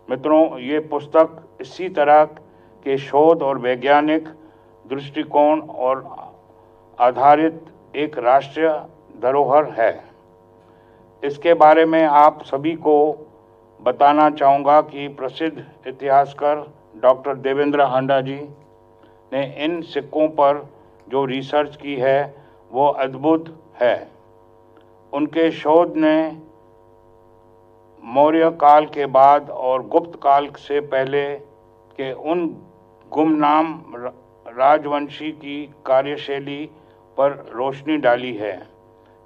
मित्रों, ये पुस्तक इसी तरह के शोध और वैज्ञानिक दृष्टिकोण और आधारित एक राष्ट्रीय धरोहर है। इसके बारे में आप सभी को बताना चाहूँगा कि प्रसिद्ध इतिहासकार डॉक्टर देवेंद्र हांडा जी ने इन सिक्कों पर जो रिसर्च की है वो अद्भुत है। उनके शोध ने मौर्य काल के बाद और गुप्त काल से पहले के उन गुमनाम राजवंशी की कार्यशैली पर रोशनी डाली है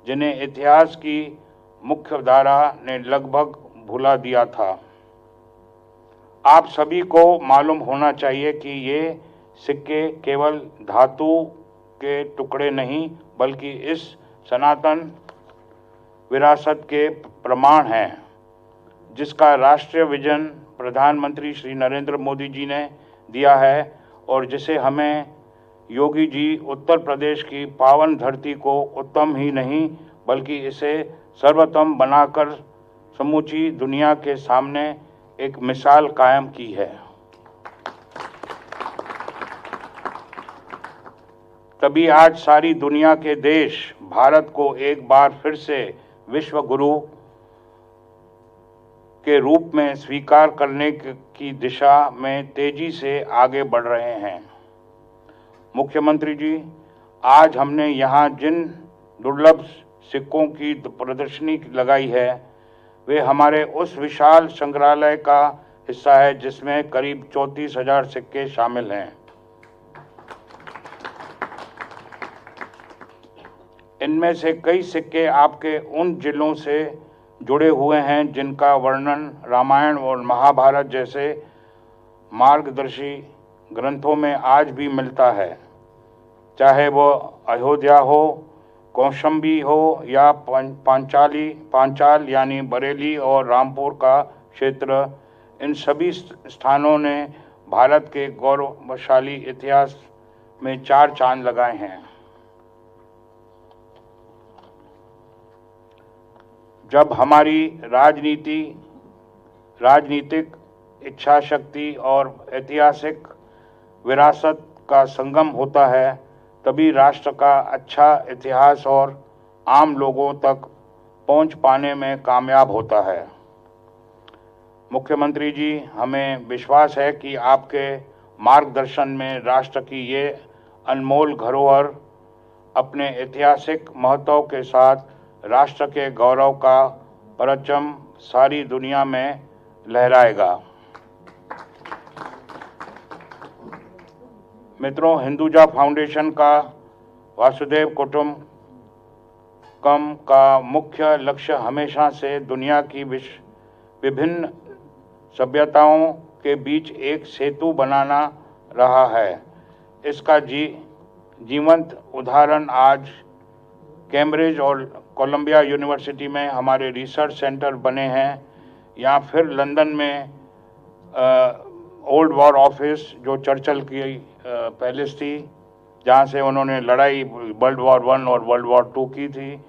जिन्हें इतिहास की मुख्य धारा ने लगभग भुला दिया था। आप सभी को मालूम होना चाहिए कि ये सिक्के केवल धातु के टुकड़े नहीं बल्कि इस सनातन विरासत के प्रमाण हैं जिसका राष्ट्रीय विजन प्रधानमंत्री श्री नरेंद्र मोदी जी ने दिया है और जिसे हमें योगी जी उत्तर प्रदेश की पावन धरती को उत्तम ही नहीं बल्कि इसे सर्वोत्तम बनाकर समूची दुनिया के सामने एक मिसाल कायम की है। तभी आज सारी दुनिया के देश भारत को एक बार फिर से विश्व गुरु के रूप में स्वीकार करने की दिशा में तेजी से आगे बढ़ रहे हैं। मुख्यमंत्री जी, आज हमने यहाँ जिन दुर्लभ सिक्कों की प्रदर्शनी लगाई है वे हमारे उस विशाल संग्रहालय का हिस्सा है जिसमें करीब 34,000 सिक्के शामिल हैं। इनमें से कई सिक्के आपके उन जिलों से जुड़े हुए हैं जिनका वर्णन रामायण और महाभारत जैसे मार्गदर्शी ग्रंथों में आज भी मिलता है, चाहे वो अयोध्या हो, कौशाम्बी हो या पांचाल यानी बरेली और रामपुर का क्षेत्र। इन सभी स्थानों ने भारत के गौरवशाली इतिहास में 4 चांद लगाए हैं। जब हमारी राजनीतिक इच्छा शक्ति और ऐतिहासिक विरासत का संगम होता है तभी राष्ट्र का अच्छा इतिहास और आम लोगों तक पहुंच पाने में कामयाब होता है। मुख्यमंत्री जी, हमें विश्वास है कि आपके मार्गदर्शन में राष्ट्र की ये अनमोल धरोहर अपने ऐतिहासिक महत्व के साथ राष्ट्र के गौरव का परचम सारी दुनिया में लहराएगा। मित्रों, हिंदुजा फाउंडेशन का वासुदेव कुटुंबकम का मुख्य लक्ष्य हमेशा से दुनिया की विभिन्न सभ्यताओं के बीच एक सेतु बनाना रहा है। इसका जीवंत उदाहरण आज कैम्ब्रिज और कोलंबिया यूनिवर्सिटी में हमारे रिसर्च सेंटर बने हैं, या फिर लंदन में ओल्ड वॉर ऑफिस जो चर्चिल की पैलेस थी जहाँ से उन्होंने लड़ाई वर्ल्ड वॉर 1 और वर्ल्ड वॉर 2 की थी,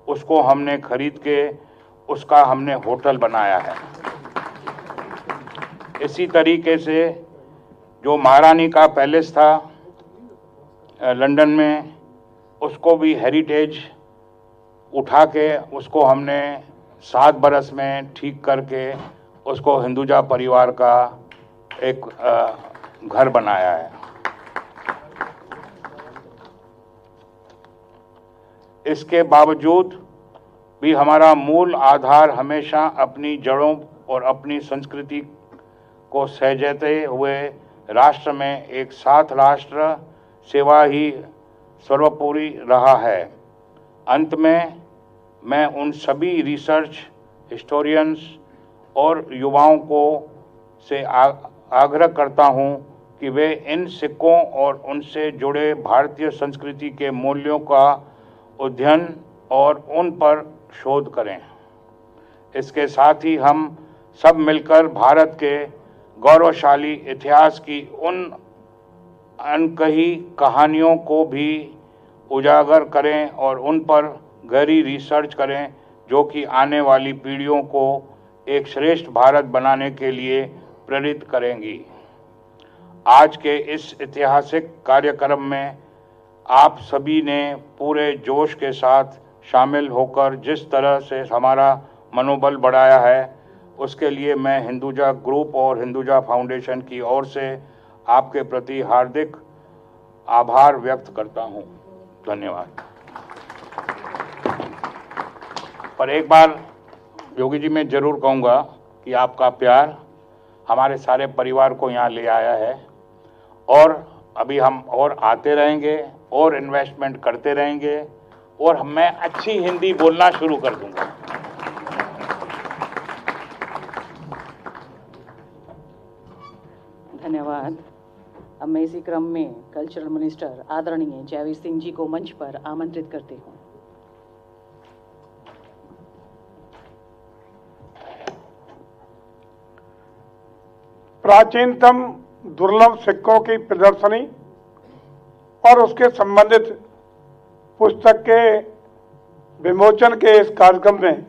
उसको हमने खरीद के उसका हमने होटल बनाया है। इसी तरीके से जो महारानी का पैलेस था लंदन में, उसको भी हेरिटेज उठा के उसको हमने 7 बरस में ठीक करके उसको हिंदुजा परिवार का एक घर बनाया है। इसके बावजूद भी हमारा मूल आधार हमेशा अपनी जड़ों और अपनी संस्कृति को सहेजते हुए राष्ट्र में एक साथ राष्ट्र सेवा ही सर्वोपरि रहा है। अंत में मैं उन सभी रिसर्च हिस्टोरियंस और युवाओं को से आग्रह करता हूं कि वे इन सिक्कों और उनसे जुड़े भारतीय संस्कृति के मूल्यों का अध्ययन और उन पर शोध करें। इसके साथ ही हम सब मिलकर भारत के गौरवशाली इतिहास की उन अनकही कहानियों को भी उजागर करें और उन पर गहरी रिसर्च करें, जो कि आने वाली पीढ़ियों को एक श्रेष्ठ भारत बनाने के लिए प्रेरित करेंगी। आज के इस ऐतिहासिक कार्यक्रम में आप सभी ने पूरे जोश के साथ शामिल होकर जिस तरह से हमारा मनोबल बढ़ाया है, उसके लिए मैं हिंदुजा ग्रुप और हिंदुजा फाउंडेशन की ओर से आपके प्रति हार्दिक आभार व्यक्त करता हूं। धन्यवाद। पर एक बार योगी जी मैं जरूर कहूँगा कि आपका प्यार हमारे सारे परिवार को यहाँ ले आया है, और अभी हम और आते रहेंगे और इन्वेस्टमेंट करते रहेंगे, और मैं अच्छी हिंदी बोलना शुरू कर दूंगा। धन्यवाद। अब मैं इसी क्रम में कल्चरल मिनिस्टर आदरणीय जयवीर सिंह जी को मंच पर आमंत्रित करती हूँ। प्राचीनतम दुर्लभ सिक्कों की प्रदर्शनी और उसके संबंधित पुस्तक के विमोचन के इस कार्यक्रम में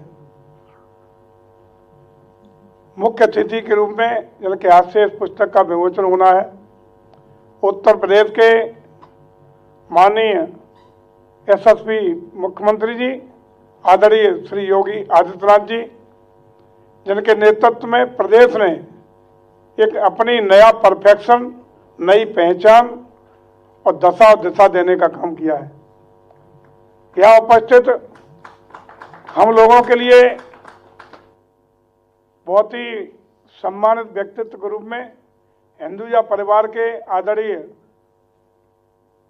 मुख्य अतिथि के रूप में जिनके हाथ से इस पुस्तक का विमोचन होना है, उत्तर प्रदेश के माननीय यशस्वी मुख्यमंत्री जी आदरणीय श्री योगी आदित्यनाथ जी, जिनके नेतृत्व में प्रदेश ने एक अपनी नया परफेक्शन, नई पहचान और दशा और दिशा देने का काम किया है। यहाँ उपस्थित हम लोगों के लिए बहुत ही सम्मानित व्यक्तित्व के रूप में हिंदुजा परिवार के आदरणीय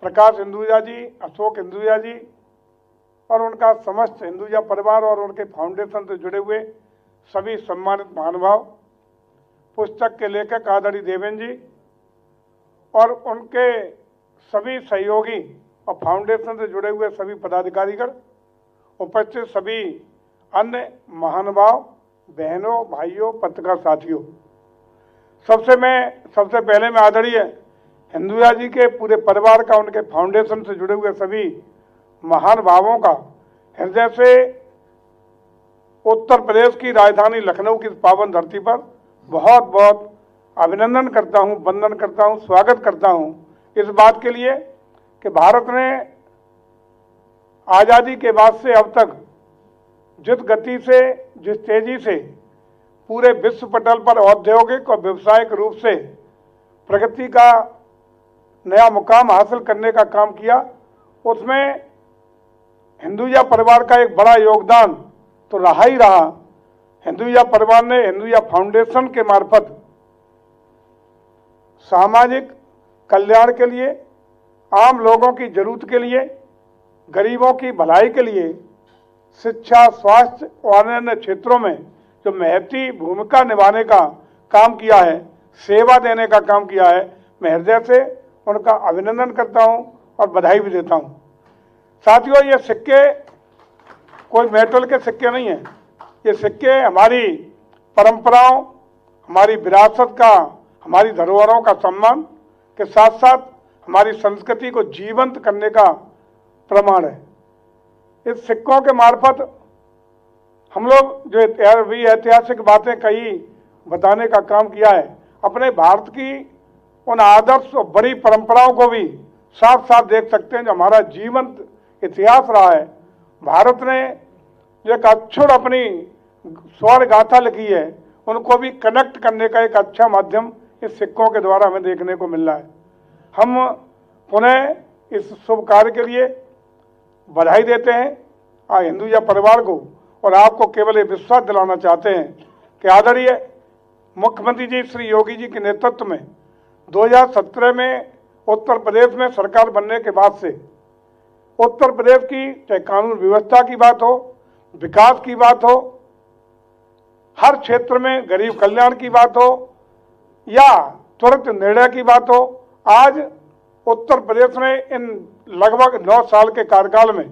प्रकाश हिंदुजा जी, अशोक हिंदुजा जी और उनका समस्त हिंदुजा परिवार और उनके फाउंडेशन से जुड़े हुए सभी सम्मानित महानुभाव, पुस्तक के लेखक आदरणीय देवेंद्र जी और उनके सभी सहयोगी और फाउंडेशन से जुड़े हुए सभी पदाधिकारीगण, उपस्थित सभी अन्य महानुभाव, बहनों, भाइयों, पत्रकार साथियों, सबसे पहले मैं आदरणीय हिंदुजा जी के पूरे परिवार का, उनके फाउंडेशन से जुड़े हुए सभी महान भावों का हृदय से उत्तर प्रदेश की राजधानी लखनऊ की पावन धरती पर बहुत बहुत अभिनंदन करता हूं, वंदन करता हूं, स्वागत करता हूं इस बात के लिए कि भारत ने आज़ादी के बाद से अब तक जिस गति से, जिस तेजी से पूरे विश्व पटल पर औद्योगिक और व्यावसायिक रूप से प्रगति का नया मुकाम हासिल करने का काम किया, उसमें हिंदुजा परिवार का एक बड़ा योगदान तो रहा ही रहा। हिंदुजा परिवार ने हिंदुजा फाउंडेशन के मार्फत सामाजिक कल्याण के लिए, आम लोगों की जरूरत के लिए, गरीबों की भलाई के लिए, शिक्षा, स्वास्थ्य और अन्य क्षेत्रों में जो महती भूमिका निभाने का काम किया है, सेवा देने का काम किया है, मैं हृदय से उनका अभिनंदन करता हूं और बधाई भी देता हूं। साथियों, ये सिक्के कोई मेटल के सिक्के नहीं हैं, ये सिक्के हमारी परंपराओं, हमारी विरासत का, हमारी धरोहरों का सम्मान के साथ साथ हमारी संस्कृति को जीवंत करने का प्रमाण है। इस सिक्कों के मार्फत हम लोग जो ऐतिहासिक बातें कही, बताने का काम किया है, अपने भारत की उन आदर्श और बड़ी परंपराओं को भी साफ साफ देख सकते हैं जो हमारा जीवंत इतिहास रहा है। भारत ने जो एक अक्षुण अपनी स्वर्ण गाथा लिखी है, उनको भी कनेक्ट करने का एक अच्छा माध्यम इस सिक्कों के द्वारा हमें देखने को मिल रहा है। हम पुनः इस शुभ कार्य के लिए बधाई देते हैं हिंदुजा परिवार को, और आपको केवल ये विश्वास दिलाना चाहते हैं कि आदरणीय मुख्यमंत्री जी श्री योगी जी के नेतृत्व में 2017 में उत्तर प्रदेश में सरकार बनने के बाद से उत्तर प्रदेश की चाहे कानून व्यवस्था की बात हो, विकास की बात हो, हर क्षेत्र में गरीब कल्याण की बात हो या त्वरित निर्णय की बात हो, आज उत्तर प्रदेश ने इन लगभग 9 साल के कार्यकाल में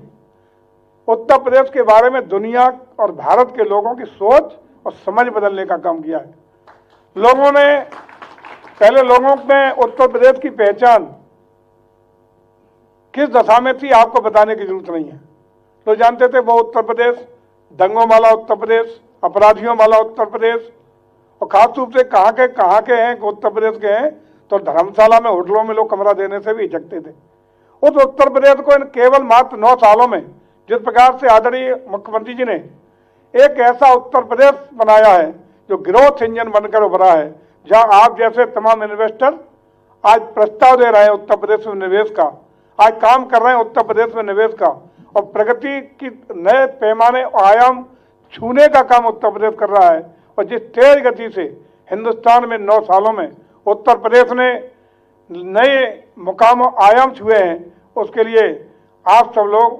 उत्तर प्रदेश के बारे में दुनिया और भारत के लोगों की सोच और समझ बदलने का काम किया है। लोगों में उत्तर प्रदेश की पहचान किस दशा में थी आपको बताने की जरूरत नहीं है। तो जानते थे वो उत्तर प्रदेश दंगों वाला उत्तर प्रदेश, अपराधियों वाला उत्तर प्रदेश, और खास रूप से कहाँ के हैं, उत्तर प्रदेश के हैं तो धर्मशाला में होटलों में लोग कमरा देने से भी हिचकते थे। उस उत्तर प्रदेश को इन केवल मात्र 9 सालों में जिस प्रकार से आदरणीय मुख्यमंत्री जी ने एक ऐसा उत्तर प्रदेश बनाया है जो ग्रोथ इंजन बनकर उभरा है, जहां आप जैसे तमाम इन्वेस्टर आज प्रस्ताव दे रहे हैं उत्तर प्रदेश में निवेश का, आज काम कर रहे हैं उत्तर प्रदेश में निवेश का, और प्रगति की नए पैमाने और आयाम छूने का काम उत्तर प्रदेश कर रहा है। और जिस तेज गति से हिंदुस्तान में 9 सालों में उत्तर प्रदेश ने नए मुकाम आयाम छुए हैं, उसके लिए आप सब लोग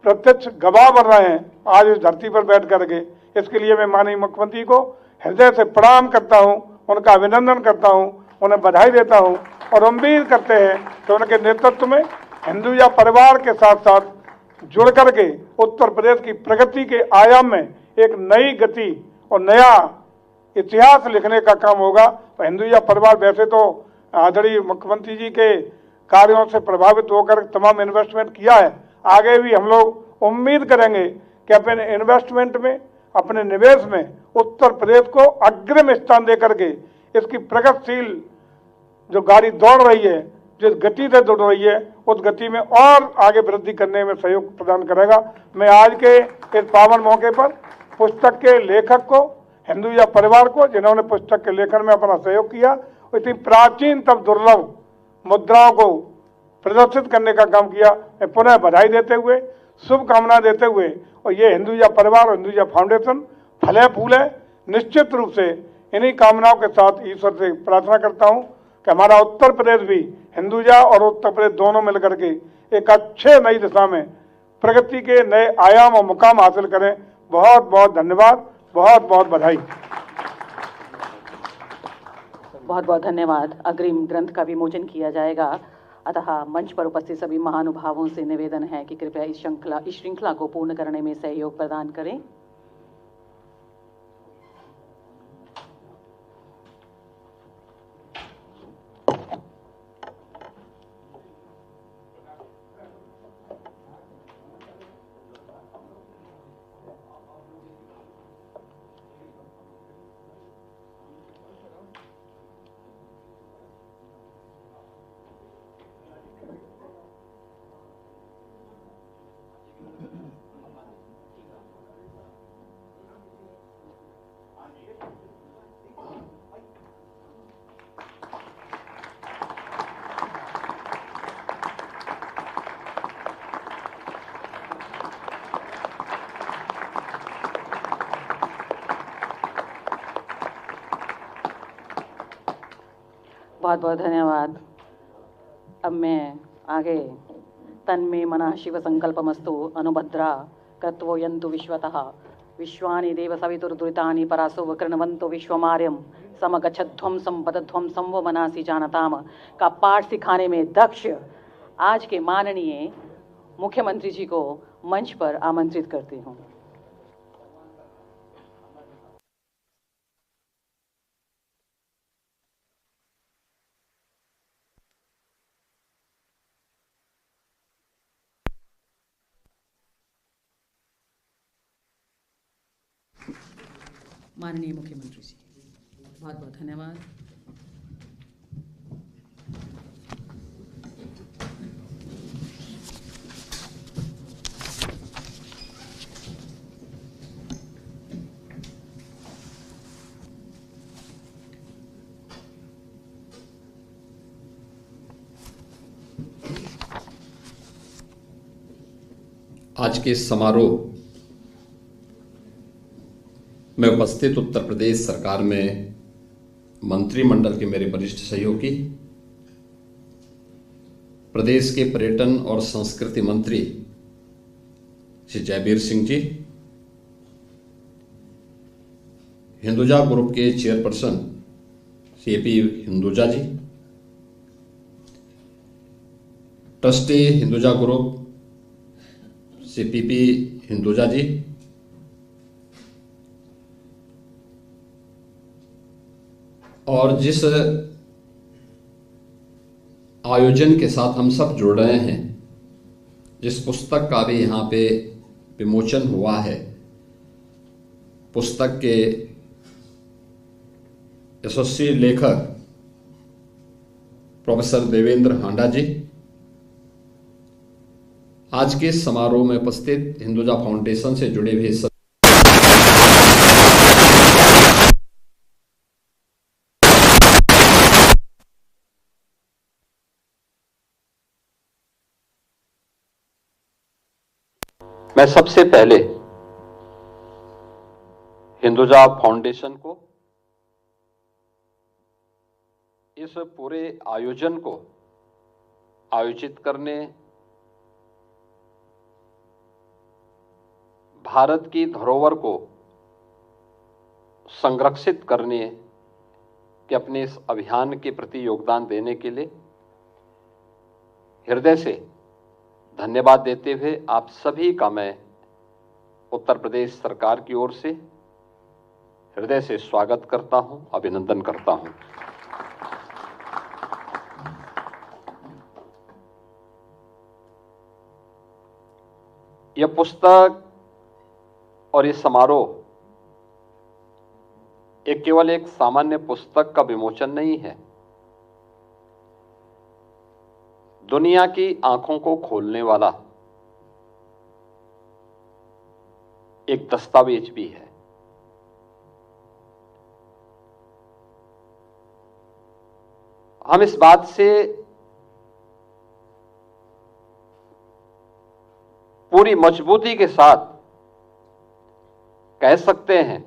प्रत्यक्ष गवाह बन रहे हैं आज इस धरती पर बैठ करके। इसके लिए मैं माननीय मुख्यमंत्री को हृदय से प्रणाम करता हूं, उनका अभिनंदन करता हूं, उन्हें बधाई देता हूं और उम्मीद करते हैं कि उनके नेतृत्व में हिंदुजा परिवार के साथ साथ जुड़ करके उत्तर प्रदेश की प्रगति के आयाम में एक नई गति और नया इतिहास लिखने का काम होगा। तो हिंदुजा परिवार वैसे तो आदरणीय मुख्यमंत्री जी के कार्यों से प्रभावित होकर तमाम इन्वेस्टमेंट किया है, आगे भी हम लोग उम्मीद करेंगे कि अपने इन्वेस्टमेंट में, अपने निवेश में उत्तर प्रदेश को अग्रिम स्थान दे करके इसकी प्रगतिशील जो गाड़ी दौड़ रही है, जिस गति से दौड़ रही है, उस गति में और आगे वृद्धि करने में सहयोग प्रदान करेगा। मैं आज के इस पावन मौके पर पुस्तक के लेखक को, हिंदुजा परिवार को, जिन्होंने पुस्तक के लेखन में अपना सहयोग किया, इतनी प्राचीन तब दुर्लभ मुद्राओं को प्रदर्शित करने का काम किया, मैं पुनः बधाई देते हुए, शुभकामना देते हुए, और ये हिंदुजा परिवार और हिंदुजा फाउंडेशन फले फूले, निश्चित रूप से इन्हीं कामनाओं के साथ ईश्वर से प्रार्थना करता हूँ कि हमारा उत्तर प्रदेश भी हिंदुजा और उत्तर प्रदेश दोनों मिलकर के एक अच्छे नई दिशा में प्रगति के नए आयाम और मुकाम हासिल करें। बहुत बहुत धन्यवाद, बहुत बहुत बधाई। बहुत बहुत धन्यवाद। अग्रिम ग्रंथ का विमोचन किया जाएगा, अतः मंच पर उपस्थित सभी महानुभावों से निवेदन है कि कृपया इस श्रृंखला को पूर्ण करने में सहयोग प्रदान करें। बहुत बहुत धन्यवाद। अब मैं आगे तन्मे मनः शिव संकल्पमस्तु अनुभद्रा कृत्वो यन्तु विश्वतः विश्वानि देव सवितुर्दुरितानि परासो वकृण्वन्तु विश्वमार्यम समगच्छध्वं संपदध्वं संवो मनासि जानताम का पाठ सिखाने में दक्ष आज के माननीय मुख्यमंत्री जी को मंच पर आमंत्रित करती हूँ। माननीय मुख्यमंत्री जी, बहुत बहुत धन्यवाद। आज के समारोह में उपस्थित उत्तर प्रदेश सरकार में मंत्रिमंडल के मेरे वरिष्ठ सहयोगी, प्रदेश के पर्यटन और संस्कृति मंत्री श्री जयवीर सिंह जी, हिंदुजा ग्रुप के chairperson Shri A P. Hinduja ji, trustee Hinduja group Shri P P. Hinduja ji, और जिस आयोजन के साथ हम सब जुड़ रहे हैं जिस पुस्तक का भी यहाँ पे विमोचन हुआ है, पुस्तक के यशस्वी लेखक प्रोफेसर देवेंद्र हांडा जी, आज के समारोह में उपस्थित हिंदुजा फाउंडेशन से जुड़े हुए मैं सबसे पहले हिंदुजा फाउंडेशन को, इस पूरे आयोजन को आयोजित करने, भारत की धरोहर को संरक्षित करने के अपने इस अभियान के प्रति योगदान देने के लिए हृदय से धन्यवाद देते हुए आप सभी का मैं उत्तर प्रदेश सरकार की ओर से हृदय से स्वागत करता हूं, अभिनंदन करता हूं। यह पुस्तक और ये समारोह एक केवल एक सामान्य पुस्तक का विमोचन नहीं है, दुनिया की आंखों को खोलने वाला एक दस्तावेज भी है। हम इस बात से पूरी मजबूती के साथ कह सकते हैं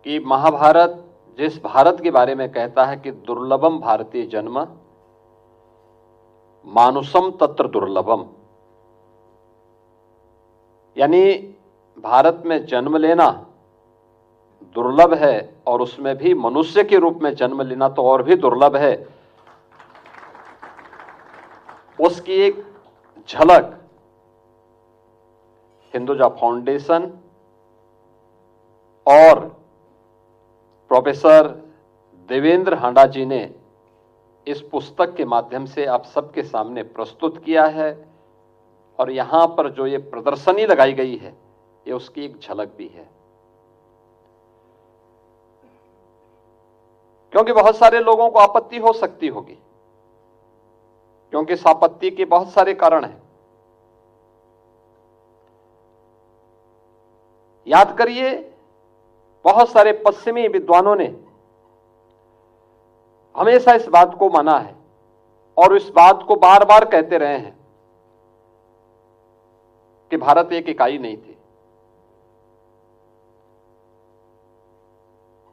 कि महाभारत जिस भारत के बारे में कहता है कि दुर्लभम भारतीय जन्म मानुषम तत्र दुर्लभम, यानी भारत में जन्म लेना दुर्लभ है और उसमें भी मनुष्य के रूप में जन्म लेना तो और भी दुर्लभ है। उसकी एक झलक हिंदुजा फाउंडेशन और प्रोफेसर देवेंद्र हांडा जी ने इस पुस्तक के माध्यम से आप सबके सामने प्रस्तुत किया है, और यहां पर जो ये प्रदर्शनी लगाई गई है ये उसकी एक झलक भी है। क्योंकि बहुत सारे लोगों को आपत्ति हो सकती होगी, क्योंकि इस आपत्ति के बहुत सारे कारण हैं। याद करिए, बहुत सारे पश्चिमी विद्वानों ने हमेशा इस बात को माना है और इस बात को बार बार कहते रहे हैं कि भारत एक इकाई नहीं थी।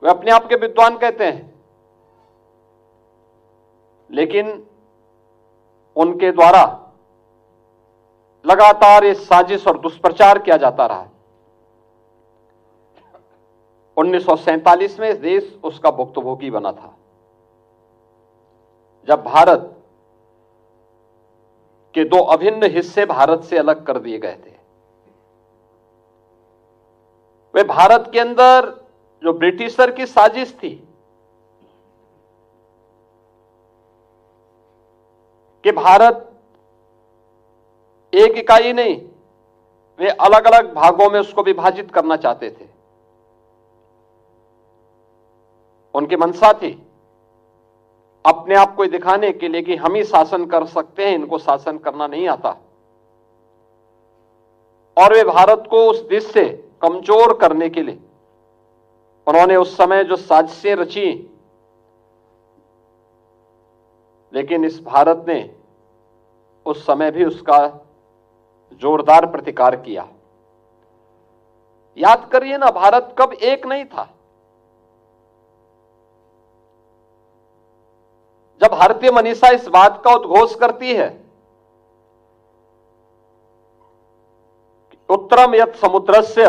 वे अपने आप के विद्वान कहते हैं, लेकिन उनके द्वारा लगातार ये साजिश और दुष्प्रचार किया जाता रहा है। 1947 में देश उसका भुक्तभोगी बना था, जब भारत के दो अभिन्न हिस्से भारत से अलग कर दिए गए थे। वे भारत के अंदर जो ब्रिटिशर की साजिश थी कि भारत एक इकाई नहीं, वे अलग अलग भागों में उसको विभाजित करना चाहते थे। उनकी मंशा थी अपने आप को दिखाने के लिए कि हम ही शासन कर सकते हैं, इनको शासन करना नहीं आता, और वे भारत को उस दिश से कमजोर करने के लिए उन्होंने उस समय जो साजिशें रची, लेकिन इस भारत ने उस समय भी उसका जोरदार प्रतिकार किया। याद करिए ना, भारत कब एक नहीं था। जब भारतीय मनीषा इस बात का उद्घोष करती है उत्तरम यत् समुद्रस्य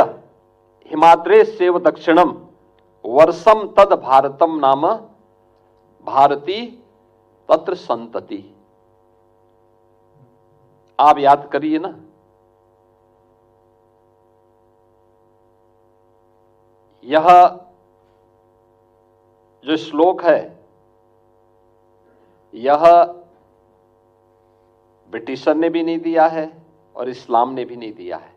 हिमाद्रेस्यैव दक्षिणम वर्षम तद भारतम नाम भारती तत्र संतति। आप याद करिए ना, यह जो श्लोक है यह ब्रिटिशर ने भी नहीं दिया है और इस्लाम ने भी नहीं दिया है।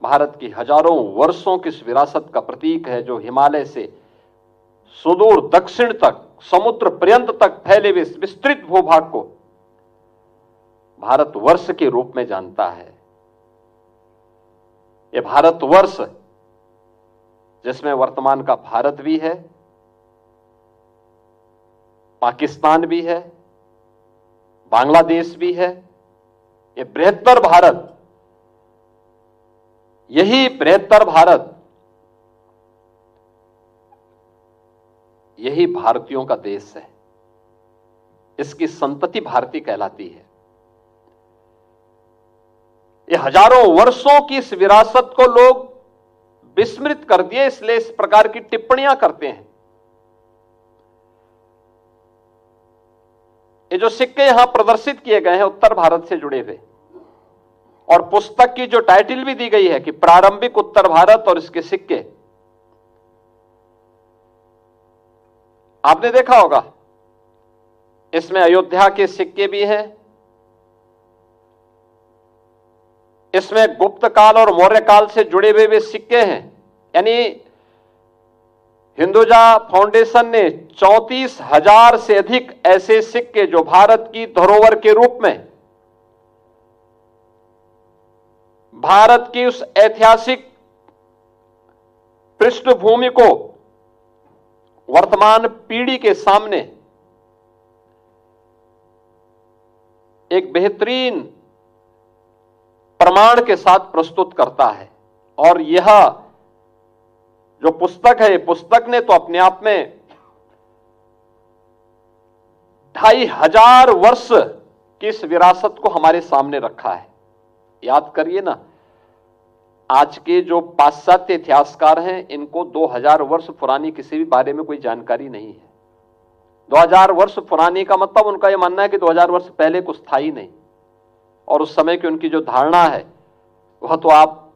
भारत की हजारों वर्षों की इस विरासत का प्रतीक है जो हिमालय से सुदूर दक्षिण तक, समुद्र पर्यंत तक फैले हुए विस्तृत भूभाग को भारतवर्ष के रूप में जानता है। यह भारतवर्ष जिसमें वर्तमान का भारत भी है, पाकिस्तान भी है, बांग्लादेश भी है, ये बृहत्तर भारत, यही बृहत्तर भारत, यही भारतीयों का देश है। इसकी संतति भारतीय कहलाती है। ये हजारों वर्षों की इस विरासत को लोग विस्मृत कर दिए, इसलिए इस प्रकार की टिप्पणियां करते हैं। ये जो सिक्के यहां प्रदर्शित किए गए हैं उत्तर भारत से जुड़े हुए, और पुस्तक की जो टाइटल भी दी गई है कि प्रारंभिक उत्तर भारत और इसके सिक्के, आपने देखा होगा इसमें अयोध्या के सिक्के भी हैं, इसमें गुप्त काल और मौर्य काल से जुड़े हुए भी सिक्के हैं। यानी हिंदुजा फाउंडेशन ने 34,000 से अधिक ऐसे सिक्के जो भारत की धरोहर के रूप में भारत की उस ऐतिहासिक पृष्ठभूमि को वर्तमान पीढ़ी के सामने एक बेहतरीन प्रमाण के साथ प्रस्तुत करता है। और यह जो पुस्तक है, पुस्तक ने तो अपने आप में 2500 वर्ष की इस विरासत को हमारे सामने रखा है। याद करिए ना, आज के जो पाश्चात्य इतिहासकार हैं इनको 2000 वर्ष पुरानी किसी भी बारे में कोई जानकारी नहीं है। 2000 वर्ष पुरानी का मतलब उनका यह मानना है कि 2000 वर्ष पहले कुछ था ही नहीं, और उस समय की उनकी जो धारणा है वह तो आप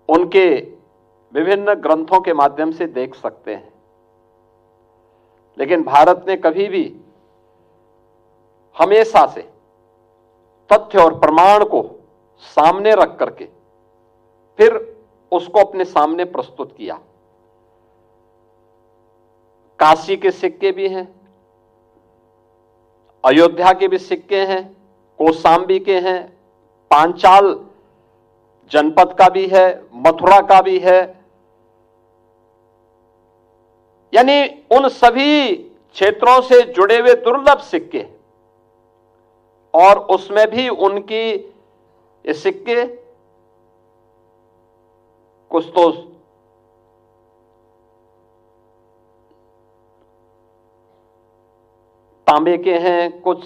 उनके विभिन्न ग्रंथों के माध्यम से देख सकते हैं। लेकिन भारत ने कभी भी हमेशा से तथ्य और प्रमाण को सामने रख करके फिर उसको अपने सामने प्रस्तुत किया। काशी के सिक्के भी हैं, अयोध्या के भी सिक्के हैं, कौशांबी के हैं, पांचाल जनपद का भी है, मथुरा का भी है। यानी उन सभी क्षेत्रों से जुड़े हुए दुर्लभ सिक्के, और उसमें भी उनकी ये सिक्के कुछ तो तांबे के हैं, कुछ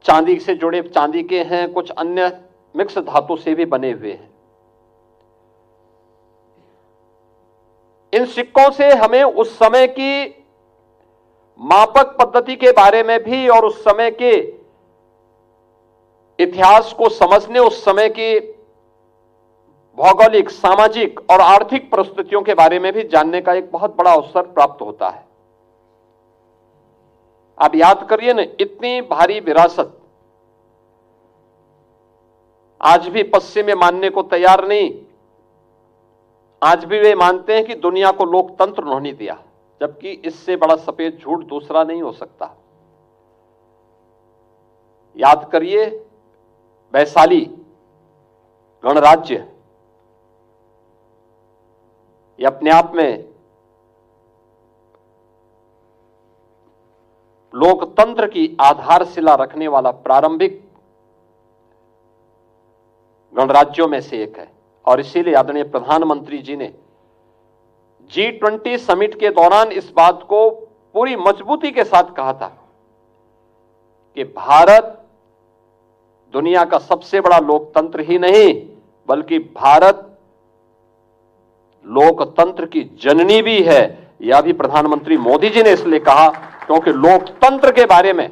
चांदी से जुड़े चांदी के हैं, कुछ अन्य मिक्स धातु से भी बने हुए हैं। इन सिक्कों से हमें उस समय की मापक पद्धति के बारे में भी और उस समय के इतिहास को समझने, उस समय की भौगोलिक, सामाजिक और आर्थिक परिस्थितियों के बारे में भी जानने का एक बहुत बड़ा अवसर प्राप्त होता है। आप याद करिए ना, इतनी भारी विरासत आज भी पश्चिम में मानने को तैयार नहीं। आज भी वे मानते हैं कि दुनिया को लोकतंत्र उन्होंने दिया, जबकि इससे बड़ा सफेद झूठ दूसरा नहीं हो सकता। याद करिए वैशाली गणराज्य, ये अपने आप में लोकतंत्र की आधारशिला रखने वाला प्रारंभिक गणराज्यों में से एक है। और इसीलिए आदरणीय प्रधानमंत्री जी ने G20 समिट के दौरान इस बात को पूरी मजबूती के साथ कहा था कि भारत दुनिया का सबसे बड़ा लोकतंत्र ही नहीं, बल्कि भारत लोकतंत्र की जननी भी है। यह भी प्रधानमंत्री मोदी जी ने इसलिए कहा क्योंकि लोकतंत्र के बारे में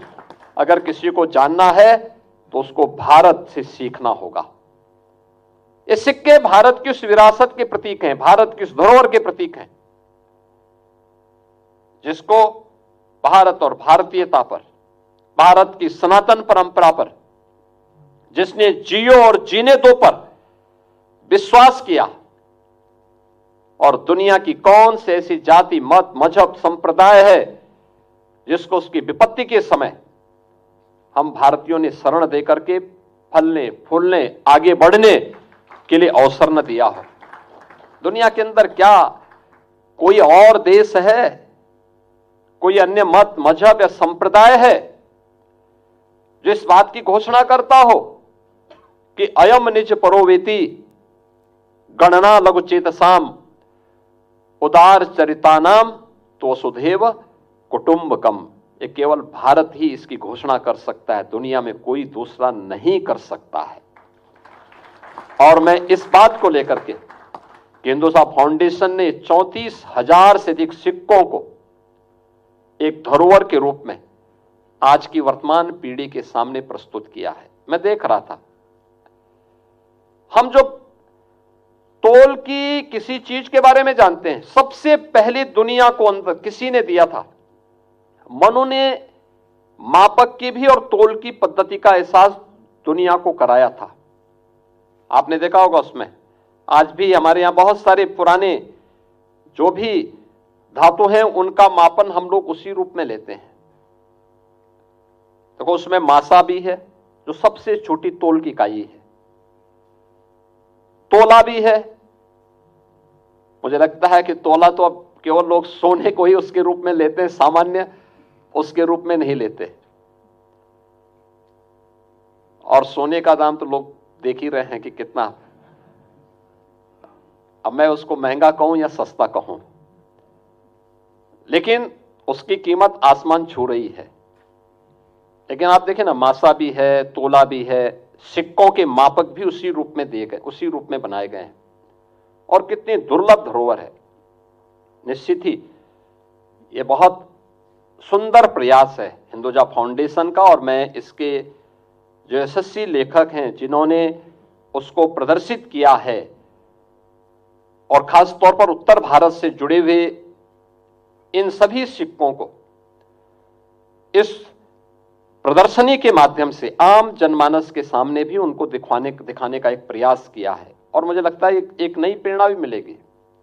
अगर किसी को जानना है तो उसको भारत से सीखना होगा। ये सिक्के भारत की उस विरासत के प्रतीक हैं, भारत की उस धरोहर के प्रतीक हैं, जिसको भारत और भारतीयता पर, भारत की सनातन परंपरा पर, जिसने जियो और जीने दो पर विश्वास किया, और दुनिया की कौन से ऐसी जाति, मत, मजहब, संप्रदाय है जिसको उसकी विपत्ति के समय हम भारतीयों ने शरण देकर के फलने फूलने आगे बढ़ने के लिए अवसर न दिया हो। दुनिया के अंदर क्या कोई और देश है, कोई अन्य मत, मजहब या संप्रदाय है जो इस बात की घोषणा करता हो कि अयम निज परोवेति गणना लघु चेतसाम उदार चरितानाम तो वसुधैव कुटुंबकम? ये केवल भारत ही इसकी घोषणा कर सकता है, दुनिया में कोई दूसरा नहीं कर सकता है। और मैं इस बात को लेकर के हिंदुजा फाउंडेशन ने 34,000 से अधिक सिक्कों को एक धरोहर के रूप में आज की वर्तमान पीढ़ी के सामने प्रस्तुत किया है। मैं देख रहा था, हम जो तोल की किसी चीज के बारे में जानते हैं, सबसे पहले दुनिया को अंदर किसी ने दिया था? मनु ने मापक की भी और तोल की पद्धति का एहसास दुनिया को कराया था। आपने देखा होगा उसमें आज भी हमारे यहां बहुत सारे पुराने जो भी धातु हैं उनका मापन हम लोग उसी रूप में लेते हैं। देखो उसमें मासा भी है जो सबसे छोटी तोल की इकाई है, तोला भी है। मुझे लगता है कि तोला तो अब केवल लोग सोने को ही उसके रूप में लेते हैं, सामान्य उसके रूप में नहीं लेते। और सोने का दाम तो लोग देख ही रहे हैं कि कितना, अब मैं उसको महंगा कहूं या सस्ता कहूं, लेकिन उसकी कीमत आसमान छू रही है। लेकिन आप देखें ना, मासा भी है, तोला भी है, सिक्कों के मापक भी उसी रूप में दिए गए, उसी रूप में बनाए गए हैं। और कितनी दुर्लभ धरोहर है। निश्चित ही ये बहुत सुंदर प्रयास है हिंदुजा फाउंडेशन का, और मैं इसके जो यशस्वी लेखक हैं जिन्होंने उसको प्रदर्शित किया है, और खास तौर पर उत्तर भारत से जुड़े हुए इन सभी सिक्कों को इस प्रदर्शनी के माध्यम से आम जनमानस के सामने भी उनको दिखाने का एक प्रयास किया है। और मुझे लगता है एक नई प्रेरणा भी मिलेगी।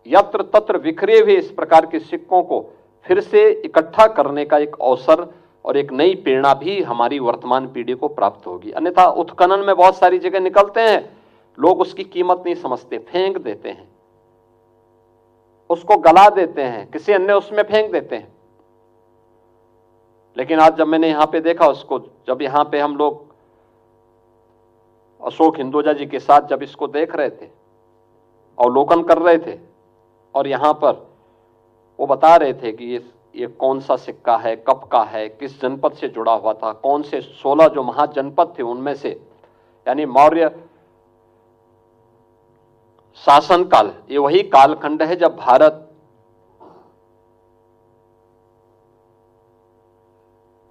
यत्र तत्र बिखरे हुए इस प्रकार के सिक्कों को फिर से इकट्ठा करने का एक अवसर और एक नई प्रेरणा भी हमारी वर्तमान पीढ़ी को प्राप्त होगी। अन्यथा उत्खनन में बहुत सारी जगह निकलते हैं, लोग उसकी कीमत नहीं समझते, फेंक देते हैं, उसको गला देते हैं, किसी अन्य उसमें फेंक देते हैं। लेकिन आज जब मैंने यहां पे देखा उसको, जब यहां पे हम लोग अशोक हिंदुजा जी के साथ जब इसको देख रहे थे, अवलोकन कर रहे थे, और यहां पर वो बता रहे थे कि ये कौन सा सिक्का है, कब का है, किस जनपद से जुड़ा हुआ था, कौन से 16 जो महाजनपद थे उनमें से, यानी मौर्य शासनकाल, ये वही कालखंड है जब भारत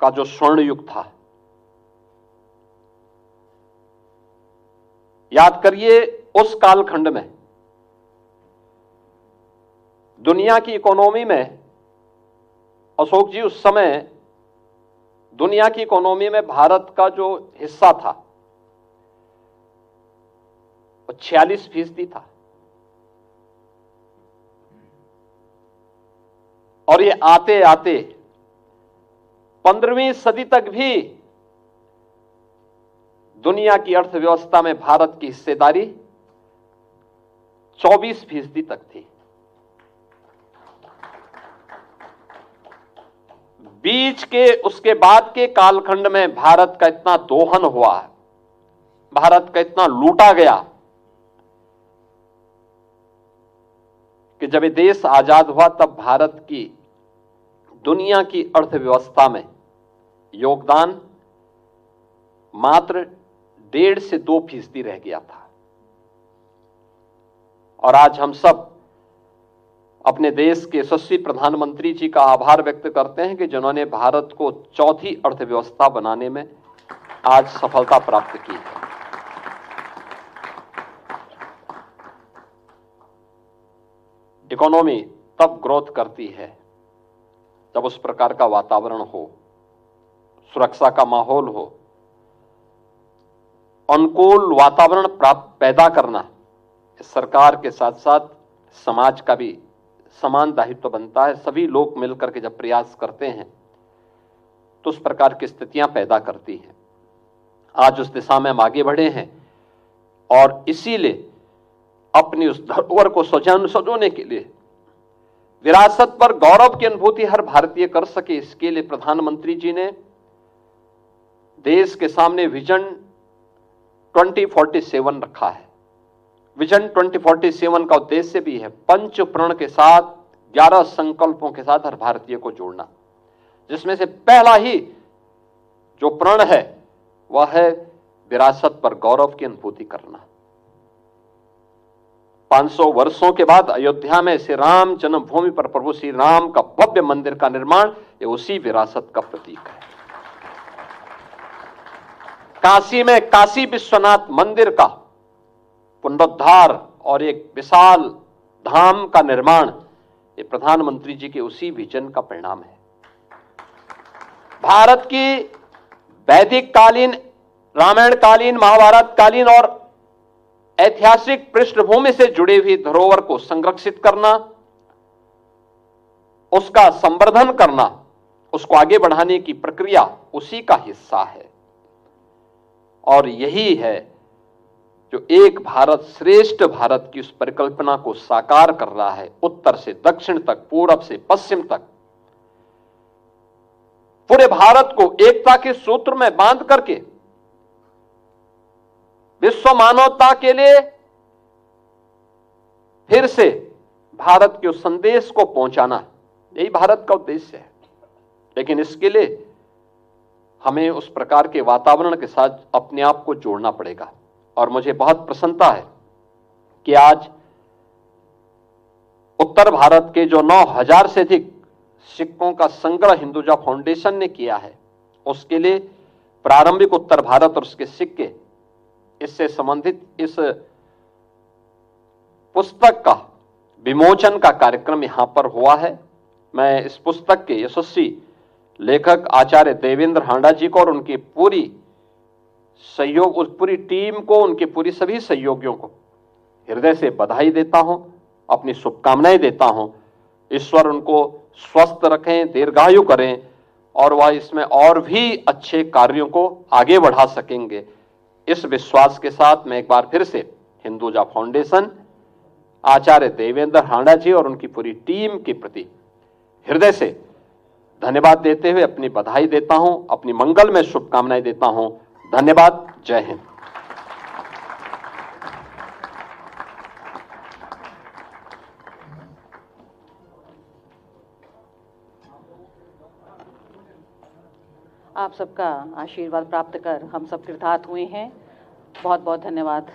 का जो स्वर्ण युग था। याद करिए, उस कालखंड में दुनिया की इकोनॉमी में, अशोक जी उस समय दुनिया की इकोनॉमी में भारत का जो हिस्सा था वो 46% था। और ये आते आते 15वीं सदी तक भी दुनिया की अर्थव्यवस्था में भारत की हिस्सेदारी 24% तक थी। बीच के उसके बाद के कालखंड में भारत का इतना दोहन हुआ, भारत का इतना लूटा गया कि जब ये देश आजाद हुआ तब भारत की दुनिया की अर्थव्यवस्था में योगदान मात्र 1.5 से 2% रह गया था। और आज हम सब अपने देश के यशस्वी प्रधानमंत्री जी का आभार व्यक्त करते हैं कि जिन्होंने भारत को चौथी अर्थव्यवस्था बनाने में आज सफलता प्राप्त की है। इकोनॉमी तब ग्रोथ करती है जब उस प्रकार का वातावरण हो, सुरक्षा का माहौल हो, अनुकूल वातावरण पैदा करना सरकार के साथ साथ समाज का भी समान दायित्व बनता है। सभी लोग मिलकर के जब प्रयास करते हैं तो उस प्रकार की स्थितियां पैदा करती हैं। आज उस दिशा में हम आगे बढ़े हैं और इसीलिए अपनी उस धरोहर को सजोने के लिए, विरासत पर गौरव की अनुभूति हर भारतीय कर सके, इसके लिए प्रधानमंत्री जी ने देश के सामने विजन 2047 रखा है। विजन 2047 का उद्देश्य भी है पंच प्रण के साथ 11 संकल्पों के साथ हर भारतीय को जोड़ना, जिसमें से पहला ही जो प्रण है वह है विरासत पर गौरव की अनुभूति करना। 500 वर्षों के बाद अयोध्या में श्री राम जन्मभूमि पर प्रभु श्री राम का भव्य मंदिर का निर्माण, ये उसी विरासत का प्रतीक है। काशी में काशी विश्वनाथ मंदिर का पुनरुद्धार और एक विशाल धाम का निर्माण, ये प्रधानमंत्री जी के उसी विजन का परिणाम है। भारत की वैदिक कालीन, रामायण कालीन, महाभारत कालीन और ऐतिहासिक पृष्ठभूमि से जुड़ी हुई धरोहर को संरक्षित करना, उसका संवर्धन करना, उसको आगे बढ़ाने की प्रक्रिया उसी का हिस्सा है। और यही है जो एक भारत श्रेष्ठ भारत की उस परिकल्पना को साकार कर रहा है। उत्तर से दक्षिण तक, पूरब से पश्चिम तक पूरे भारत को एकता के सूत्र में बांध करके विश्व मानवता के लिए फिर से भारत के उस संदेश को पहुंचाना, यही भारत का उद्देश्य है। लेकिन इसके लिए हमें उस प्रकार के वातावरण के साथ अपने आप को जोड़ना पड़ेगा। और मुझे बहुत प्रसन्नता है कि आज उत्तर भारत के जो 9000 से अधिक सिक्कों का संग्रह हिंदुजा फाउंडेशन ने किया है, उसके लिए प्रारंभिक उत्तर भारत और उसके सिक्के, इससे संबंधित इस पुस्तक का विमोचन का कार्यक्रम यहां पर हुआ है। मैं इस पुस्तक के यशस्वी लेखक आचार्य देवेंद्र हांडा जी को और उनकी पूरी सहयोग, उस पूरी टीम को, उनके पूरी सभी सहयोगियों को हृदय से बधाई देता हूं, अपनी शुभकामनाएं देता हूं। ईश्वर उनको स्वस्थ रखें, दीर्घायु करें और वह इसमें और भी अच्छे कार्यों को आगे बढ़ा सकेंगे। इस विश्वास के साथ मैं एक बार फिर से हिंदुजा फाउंडेशन, आचार्य देवेंद्र हांडा जी और उनकी पूरी टीम के प्रति हृदय से धन्यवाद देते हुए अपनी बधाई देता हूं, अपनी मंगल में शुभकामनाएं देता हूं। धन्यवाद। जय हिंद। आप सबका आशीर्वाद प्राप्त कर हम सब कृतार्थ हुए हैं। बहुत बहुत धन्यवाद।